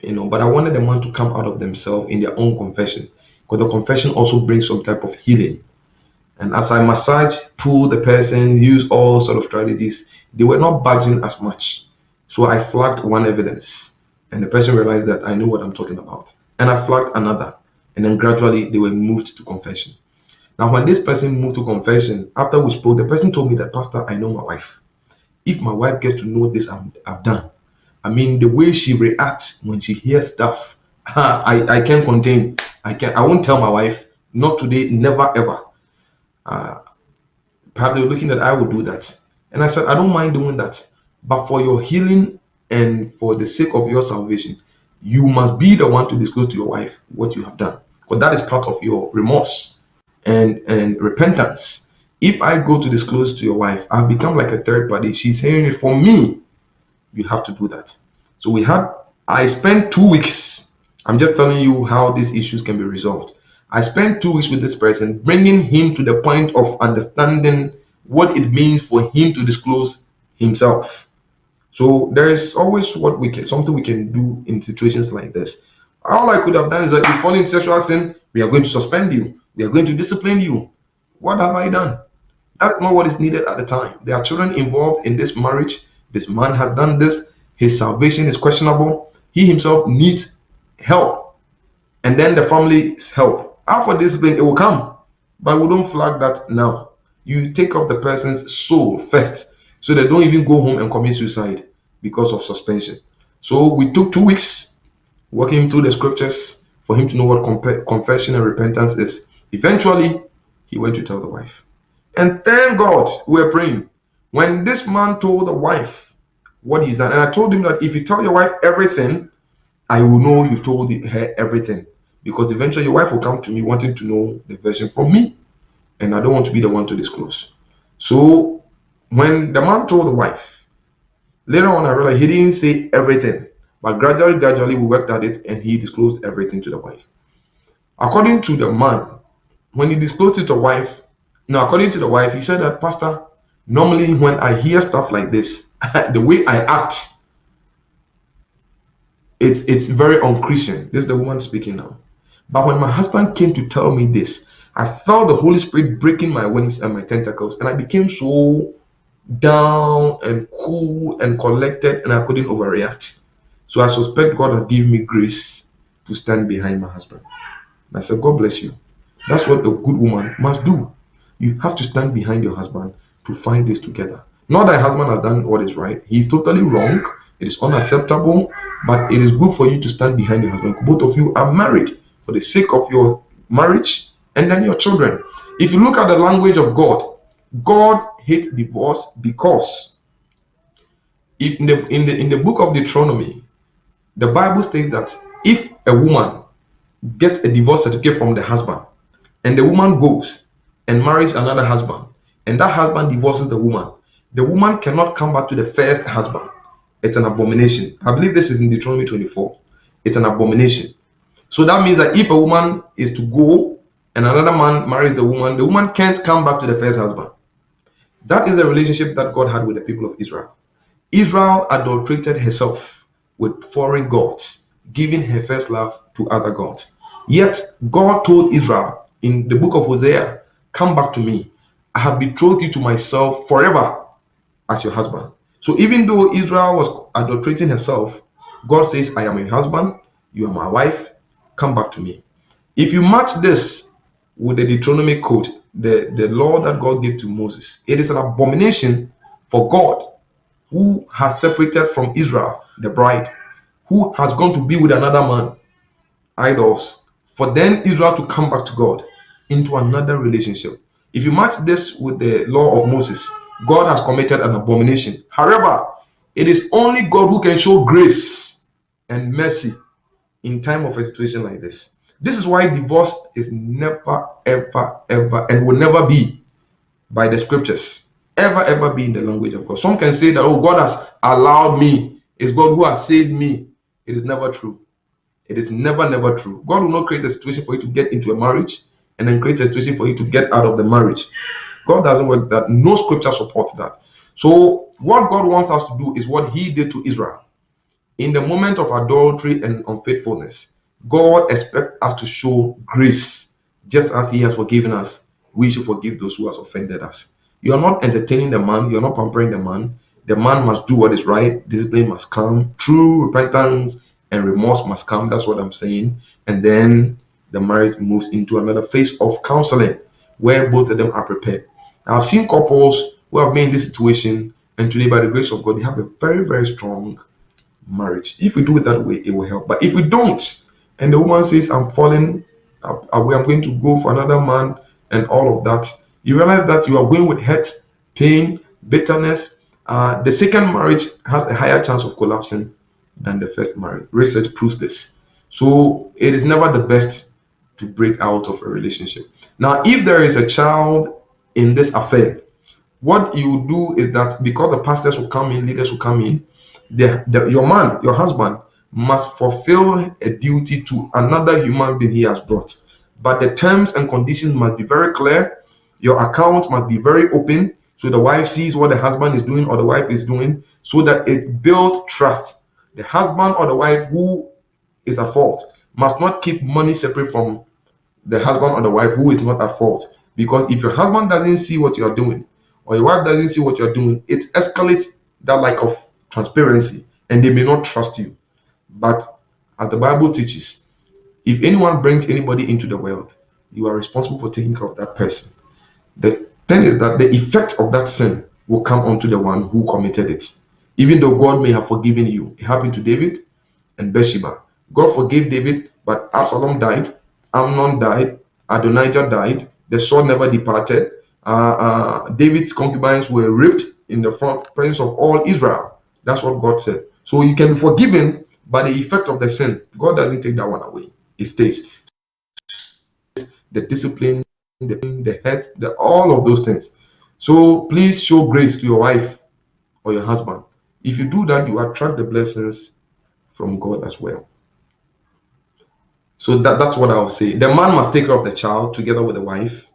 but I wanted the man to come out of themselves in their own confession, because the confession also brings some type of healing. And as I massage, pull the person, use all sort of strategies, they were not budging as much. So I flagged one evidence, and the person realized that I knew what I'm talking about. And I flagged another, and then gradually they were moved to confession. Now, when this person moved to confession, after we spoke, the person told me that, Pastor, I know my wife. If my wife gets to know this I've done, I mean, the way she reacts when she hears stuff, I can't contain. I won't tell my wife. Not today, never ever. Perhaps they were looking that I would do that. And I said, I don't mind doing that. But for your healing and for the sake of your salvation, you must be the one to disclose to your wife what you have done. Because that is part of your remorse and repentance. If I go to disclose to your wife, I've become like a third party. She's hearing it from me. You have to do that. So I spent 2 weeks. I'm just telling you how these issues can be resolved. I spent 2 weeks with this person, bringing him to the point of understanding what it means for him to disclose himself. So there is always something we can do in situations like this. All I could have done is that you fall into sexual sin, we are going to suspend you, we are going to discipline you. What have I done? That is not what is needed at the time. There are children involved in this marriage. This man has done this. His salvation is questionable. He himself needs help. And then the family's help. After discipline, it will come. But we don't flag that now. You take up the person's soul first, so they don't even go home and commit suicide because of suspension. So we took 2 weeks working through the scriptures for him to know what confession and repentance is. Eventually, he went to tell the wife. And thank God we're praying. When this man told the wife what he's done, and I told him that if you tell your wife everything, I will know you've told her everything. Because eventually your wife will come to me wanting to know the version from me. And I don't want to be the one to disclose. So when the man told the wife, later on I realized he didn't say everything. But gradually we worked at it and he disclosed everything to the wife. According to the man, when he disclosed it to the wife, according to the wife, he said that, Pastor, normally when I hear stuff like this, the way I act, it's very unchristian. This is the woman speaking now. But when my husband came to tell me this, I felt the Holy Spirit breaking my wings and my tentacles, and I became so down and cool and collected, and I couldn't overreact. So I suspect God has given me grace to stand behind my husband. And I said, God bless you. That's what a good woman must do. You have to stand behind your husband to find this together. Not that husband has done what is right. He's totally wrong. It is unacceptable. But it is good for you to stand behind your husband. Both of you are married for the sake of your marriage and then your children. If you look at the language of God, God hates divorce because if in the book of Deuteronomy, the Bible states that if a woman gets a divorce certificate from the husband and the woman goes and marries another husband and that husband divorces the woman cannot come back to the first husband. It's an abomination. I believe this is in Deuteronomy 24. It's an abomination. So that means that if a woman is to go and another man marries the woman can't come back to the first husband. That is the relationship that God had with the people of Israel. Israel adulterated herself with foreign gods, giving her first love to other gods. Yet God told Israel in the book of Hosea, come back to me. I have betrothed you to myself forever as your husband. So even though Israel was adulterating herself, God says, I am your husband, you are my wife, come back to me. If you match this with the Deuteronomy code, the law that God gave to Moses, it is an abomination for God, who has separated from Israel, the bride, who has gone to be with another man, idols, for then Israel to come back to God into another relationship. If you match this with the law of Moses, God has committed an abomination. However, it is only God who can show grace and mercy in time of a situation like this. This is why divorce is never, ever, ever, and will never be by the scriptures. Ever be in the language of God. Some can say that, oh, God has allowed me. It's God who has saved me. It is never true. It is never true. God will not create a situation for you to get into a marriage and then create a situation for you to get out of the marriage. God doesn't work that. No scripture supports that. So what God wants us to do is what he did to Israel. In the moment of adultery and unfaithfulness, God expects us to show grace. Just as he has forgiven us, we should forgive those who has offended us. You are not entertaining the man, you are not pampering the man. The man must do what is right, discipline must come, true repentance and remorse must come. That's what I'm saying. And then the marriage moves into another phase of counseling where both of them are prepared. Now, I've seen couples who have been in this situation, and today, by the grace of God, they have a very strong marriage. If we do it that way, it will help. But if we don't, and the woman says, I'm falling away, I'm going to go for another man, and all of that, you realize that you are going with hurt, pain, bitterness. The second marriage has a higher chance of collapsing than the first marriage. Research proves this. So it is never the best to break out of a relationship. Now, if there is a child in this affair, what you do is that because the pastors will come in, leaders will come in, your man, your husband, must fulfill a duty to another human being he has brought. But the terms and conditions must be very clear. Your account must be very open so the wife sees what the husband is doing or the wife is doing, so that it builds trust. The husband or the wife who is at fault must not keep money separate from the husband or the wife who is not at fault. Because if your husband doesn't see what you're doing, or your wife doesn't see what you're doing, it escalates that lack of transparency and they may not trust you. But as the Bible teaches, if anyone brings anybody into the world, you are responsible for taking care of that person. The thing is that the effect of that sin will come onto the one who committed it. Even though God may have forgiven you. It happened to David and Bathsheba. God forgave David, but Absalom died, Amnon died, Adonijah died, the sword never departed. David's concubines were raped in the front presence of all Israel. That's what God said. So you can be forgiven, but the effect of the sin, God doesn't take that one away. It stays. The discipline, the hurt, all of those things. So please show grace to your wife or your husband. If you do that, you attract the blessings from God as well. So that's what I would say. The man must take care of the child together with the wife,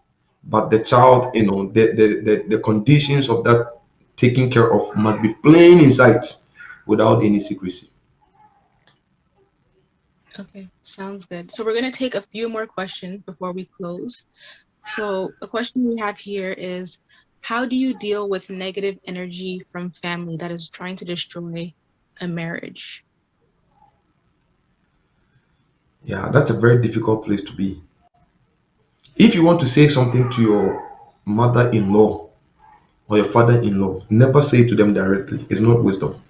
but the child, the conditions of that taking care of must be plain in sight without any secrecy. Okay, sounds good. So we're going to take a few more questions before we close. So a question we have here is, how do you deal with negative energy from family that is trying to destroy a marriage? Yeah, that's a very difficult place to be. If you want to say something to your mother-in-law or your father-in-law, never say it to them directly. It's not wisdom.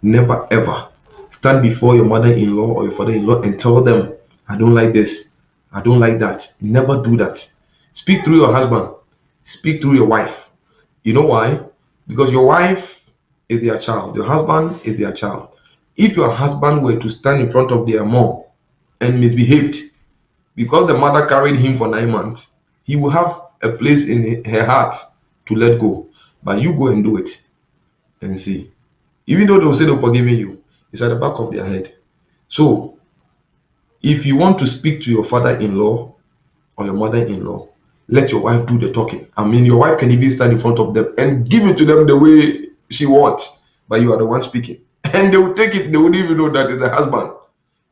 Never ever stand before your mother-in-law or your father-in-law and tell them, I don't like this, I don't like that. Never do that. Speak through your husband, speak through your wife. You know why? Because your wife is their child, your husband is their child. If your husband were to stand in front of their mom and misbehaved, because the mother carried him for 9 months, he will have a place in her heart to let go. But you go and do it and see. Even though they'll say they've forgiven you, it's at the back of their head. So if you want to speak to your father-in-law or your mother-in-law, let your wife do the talking. I mean, your wife can even stand in front of them and give it to them the way she wants, but you are the one speaking. And they will take it, they wouldn't even know that it's a husband.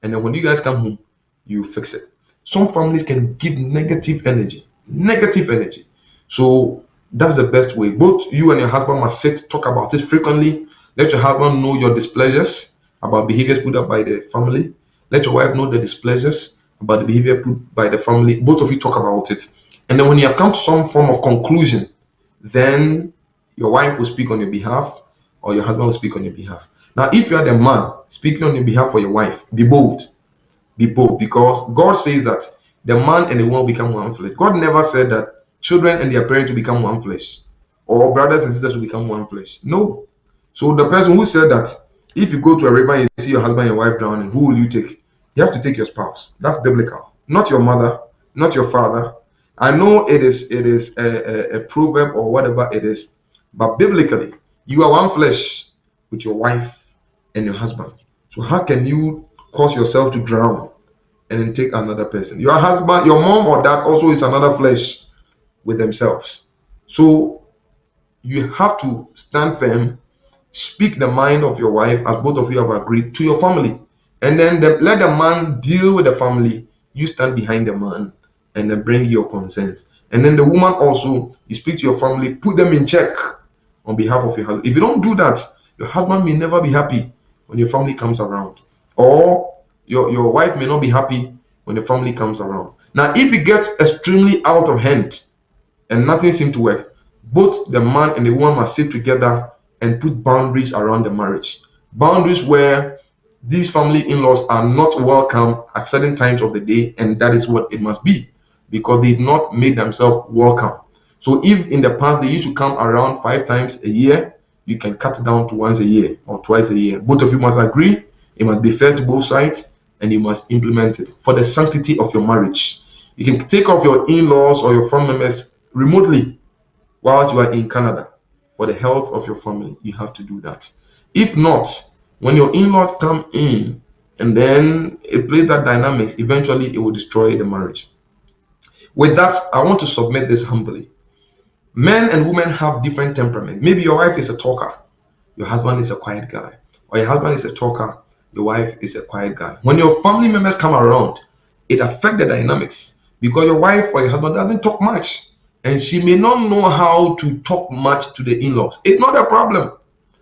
And then when you guys come home, you fix it. Some families can give negative energy. Negative energy. So that's the best way. Both you and your husband must sit, talk about it frequently. Let your husband know your displeasures about behaviors put up by the family. Let your wife know the displeasures about the behavior put by the family. Both of you talk about it. And then when you have come to some form of conclusion, then your wife will speak on your behalf or your husband will speak on your behalf. Now, if you are the man speaking on your behalf for your wife, be bold. Be bold, because God says that the man and the woman become one flesh. God never said that children and their parents will become one flesh or brothers and sisters will become one flesh. No. So the person who said that if you go to a river and you see your husband and your wife drowning, who will you take? You have to take your spouse. That's biblical. Not your mother, not your father. I know it is a proverb or whatever it is, but biblically, you are one flesh with your wife and your husband. So how can you cause yourself to drown and then take another person? Your husband, your mom or dad also is another flesh with themselves. So you have to stand firm, speak the mind of your wife as both of you have agreed to your family, and then let the man deal with the family. You stand behind the man and then bring your concerns, and then the woman also, you speak to your family, put them in check on behalf of your husband. If you don't do that, your husband may never be happy when your family comes around, or your wife may not be happy when the family comes around. Now if it gets extremely out of hand and nothing seemed to work, both the man and the woman must sit together and put boundaries around the marriage. Boundaries where these family in-laws are not welcome at certain times of the day, and that is what it must be, because they've not made themselves welcome. So if in the past they used to come around 5 times a year, you can cut it down to once a year or twice a year. Both of you must agree. It must be fair to both sides, and you must implement it for the sanctity of your marriage. You can take off your in-laws or your family members remotely whilst you are in Canada. For the health of your family, you have to do that. If not, when your in-laws come in and then it plays that dynamics, eventually it will destroy the marriage. With that, I want to submit this humbly. Men and women have different temperament. Maybe your wife is a talker, your husband is a quiet guy, or your husband is a talker, your wife is a quiet guy. When your family members come around, it affects the dynamics, because your wife or your husband doesn't talk much, and she may not know how to talk much to the in-laws. It's not a problem.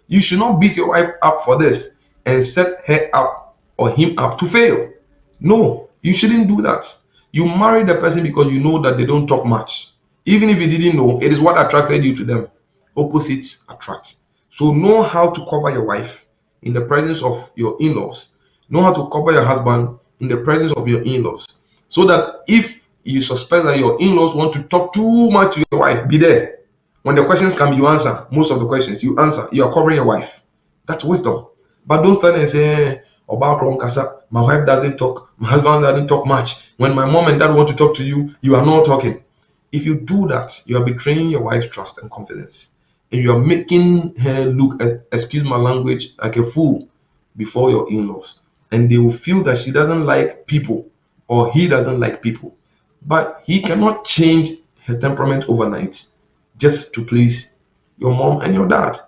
You should not beat your wife up for this and set her up or him up to fail. No, you shouldn't do that. You marry the person because you know that they don't talk much. Even if you didn't know, it is what attracted you to them. Opposites attract. So know how to cover your wife in the presence of your in-laws. Know how to cover your husband in the presence of your in-laws. So that if you suspect that your in-laws want to talk too much to your wife, be there. When the questions come, you answer. Most of the questions, you answer. You are covering your wife. That's wisdom. But don't stand and say, about Kasa, my wife doesn't talk, my husband doesn't talk much. When my mom and dad want to talk to you, you are not talking. If you do that, you are betraying your wife's trust and confidence. And you are making her look, excuse my language, like a fool before your in-laws. And they will feel that she doesn't like people, or he doesn't like people. But he cannot change her temperament overnight just to please your mom and your dad.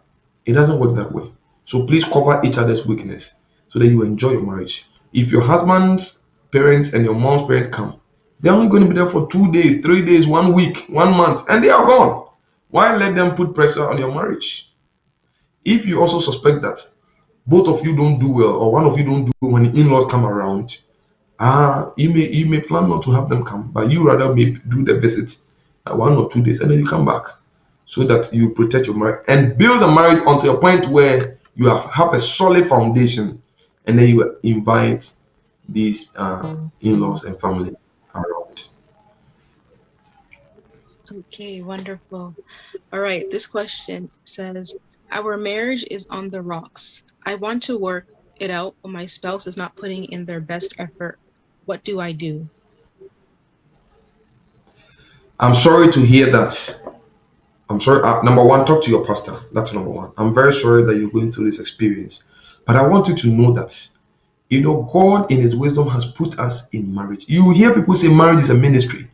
It doesn't work that way. So please cover each other's weakness so that you enjoy your marriage. If your husband's parents and your mom's parents come, they're only going to be there for 2 days, 3 days, 1 week, 1 month, and they are gone. Why let them put pressure on your marriage? If you also suspect that both of you don't do well, or one of you don't do well when the in-laws come around, you may plan not to have them come, but you rather may do the visit 1 or 2 days and then you come back, so that you protect your marriage and build a marriage until a point where you have a solid foundation, and then you invite these in-laws and family around. Okay, wonderful. All right, this question says, our marriage is on the rocks. I want to work it out, but my spouse is not putting in their best effort. What do I do? I'm sorry to hear that. I'm sorry. Number one, talk to your pastor. That's number one. I'm very sorry that you're going through this experience. But I want you to know that, God in his wisdom has put us in marriage. You hear people say marriage is a ministry.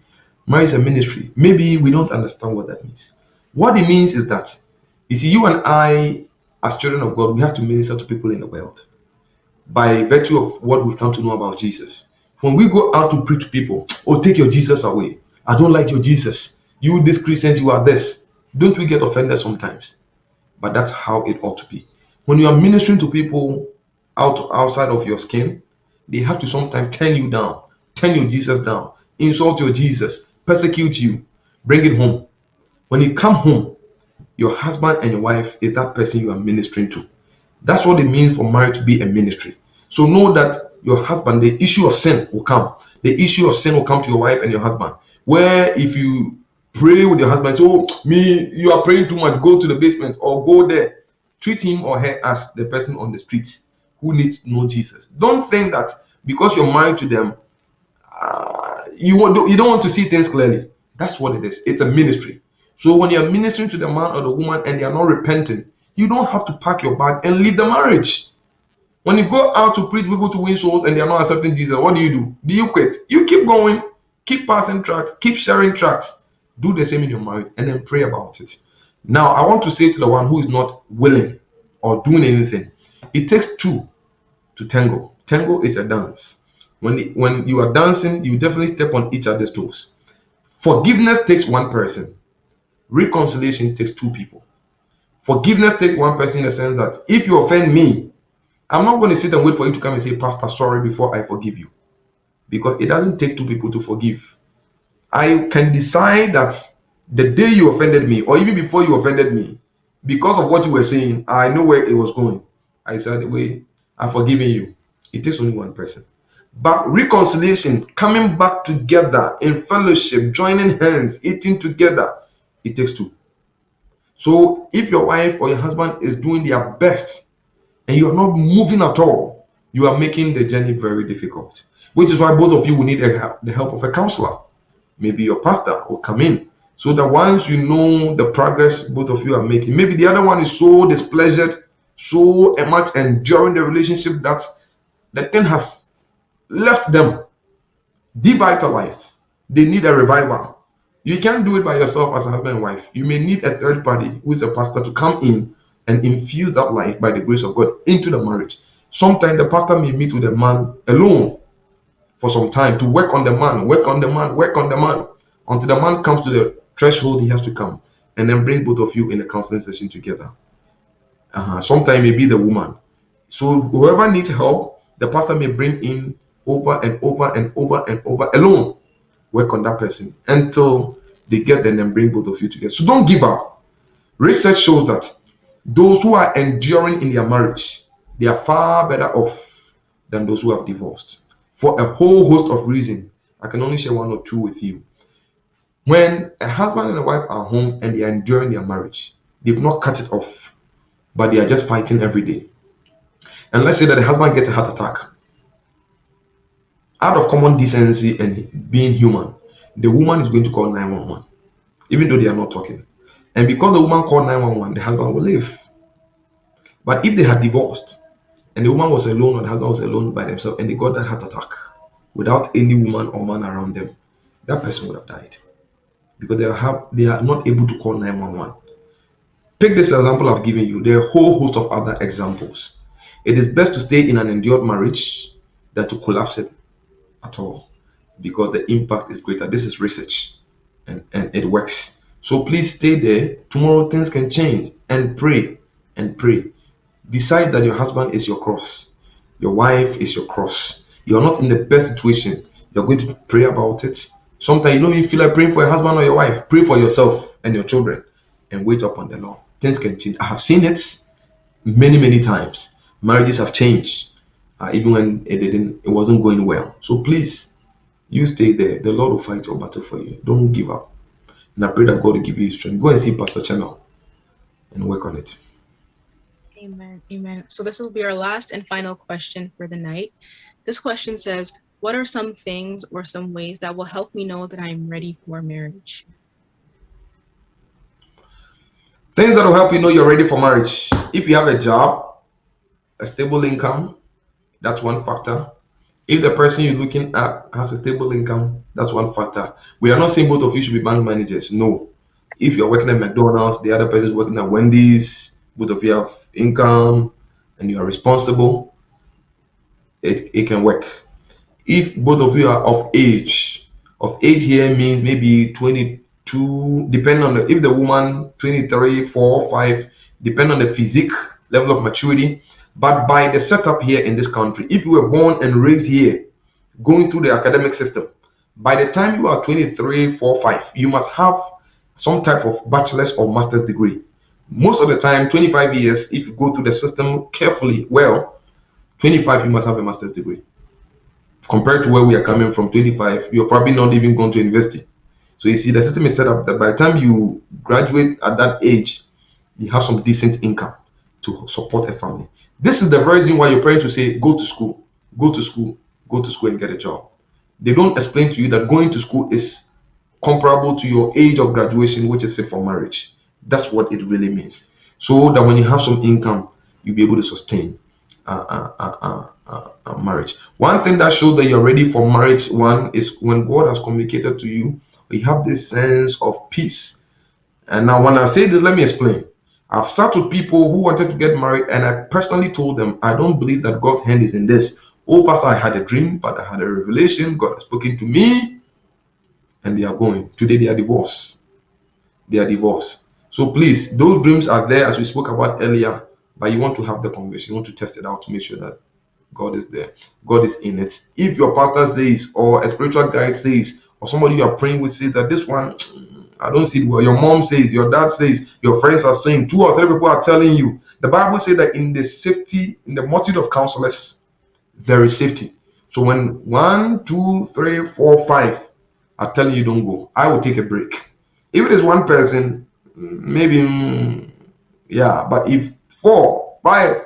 Marriage is a ministry. Maybe we don't understand what that means. What it means is that, you see, you and I, as children of God, we have to minister to people in the world by virtue of what we come to know about Jesus. When we go out to preach to people, oh, take your Jesus away. I don't like your Jesus. You, this Christians, you are this. Don't we get offended sometimes? But that's how it ought to be. When you are ministering to people outside of your skin, they have to sometimes turn you down, turn your Jesus down, insult your Jesus, persecute you, bring it home. When you come home, your husband and your wife is that person you are ministering to. That's what it means for marriage to be a ministry. So know that your husband, the issue of sin will come. The issue of sin will come to your wife and your husband. Where if you pray with your husband, say, oh, you are praying too much, go to the basement or go there. Treat him or her as the person on the streets who needs to know Jesus. Don't think that because you're married to them, you don't want to see things clearly. That's what it is. It's a ministry. So when you're ministering to the man or the woman and they are not repenting, you don't have to pack your bag and leave the marriage. When you go out to preach people to win souls and they are not accepting Jesus, what do? Do you quit? You keep going, keep passing tracts, keep sharing tracts. Do the same in your marriage and then pray about it. Now, I want to say to the one who is not willing or doing anything, it takes two to tango. Tango is a dance. When you are dancing, you definitely step on each other's toes. Forgiveness takes one person. Reconciliation takes two people. Forgiveness takes one person in the sense that if you offend me, I'm not going to sit and wait for you to come and say, Pastor, sorry, before I forgive you. Because it doesn't take two people to forgive. I can decide that the day you offended me, or even before you offended me, because of what you were saying, I know where it was going. I said, wait, I've forgiven you. It takes only one person. But reconciliation, coming back together in fellowship, joining hands, eating together, it takes two. So if your wife or your husband is doing their best and you are not moving at all, you are making the journey very difficult. Which is why both of you will need the help of a counselor. Maybe your pastor will come in. So that once you know the progress both of you are making, maybe the other one is so displeasured, so much enduring the relationship that the thing has left them devitalized. They need a revival. You can't do it by yourself as a husband and wife. You may need a third party who is a pastor to come in and infuse that life by the grace of God into the marriage. Sometimes the pastor may meet with the man alone for some time to work on the man, until the man comes to the threshold he has to come, and then bring both of you in a counseling session together. Sometimes it may be the woman. So whoever needs help, the pastor may bring in over and over and over and over alone. Work on that person until they get there and then bring both of you together. So don't give up. Research shows that those who are enduring in their marriage, they are far better off than those who have divorced. For a whole host of reasons. I can only share one or two with you. When a husband and a wife are home and they are enduring their marriage, they've not cut it off, but they are just fighting every day. And let's say that the husband gets a heart attack. Out of common decency and being human, the woman is going to call 911, even though they are not talking. And because the woman called 911, the husband will live. But if they had divorced, and the woman was alone or the husband was alone by themselves, and they got that heart attack without any woman or man around them, that person would have died. Because they are not able to call 911. Take this example I've given you. There are a whole host of other examples. It is best to stay in an endured marriage than to collapse it at all, because the impact is greater. This is research, and it works. So please stay there. Tomorrow things can change, and pray and pray. Decide that your husband is your cross, your wife is your cross. You are not in the best situation. You're going to pray about it. Sometimes you don't even feel like praying for your husband or your wife. Pray for yourself and your children and wait upon the Lord. Things can change. I have seen it many times. Marriages have changed, even when it wasn't going well. So please, you stay there. The Lord will fight your battle for you. Don't give up. And I pray that God will give you strength. Go and see Pastor Channel and work on it. Amen. So this will be our last and final question for the night. This question says, what are some things or some ways that will help me know that I'm ready for marriage? Things that will help you know you're ready for marriage. If you have a job, a stable income, that's one factor. If the person you're looking at has a stable income, that's one factor. We are not saying both of you should be bank managers. No. If you're working at McDonald's, the other person is working at Wendy's, both of you have income and you are responsible, it can work. If both of you are of age here means maybe 22, depending on if the woman 23, 4, 5, depending on the physique level of maturity. But by the setup here in this country, if you were born and raised here, going through the academic system, by the time you are 23, 4, 5, you must have some type of bachelor's or master's degree. Most of the time, 25 years, if you go through the system carefully, 25, you must have a master's degree. Compared to where we are coming from, 25, you're probably not even going to university. So you see, the system is set up that by the time you graduate at that age, you have some decent income to support a family. This is the reason why your parents will say, go to school and get a job. They don't explain to you that going to school is comparable to your age of graduation, which is fit for marriage. That's what it really means. So that when you have some income, you'll be able to sustain marriage. One thing that shows that you're ready for marriage, one, is when God has communicated to you, you have this sense of peace. And now, when I say this, let me explain. I've sat with people who wanted to get married, and I personally told them, I don't believe that God's hand is in this. Oh, Pastor, I had a dream, but I had a revelation. God has spoken to me, and they are going. Today, they are divorced. They are divorced. So please, those dreams are there, as we spoke about earlier, but you want to have the conviction. You want to test it out to make sure that God is there. God is in it. If your pastor says, or a spiritual guide says, or somebody you are praying with says that this one, I don't see it well. Your mom says, your dad says, your friends are saying, 2 or 3 people are telling you. The Bible says that in the safety, in the multitude of counselors, there is safety. So when 1, 2, 3, 4, 5 are telling you don't go, I will take a break. If it is one person, maybe, yeah, but if 4, 5,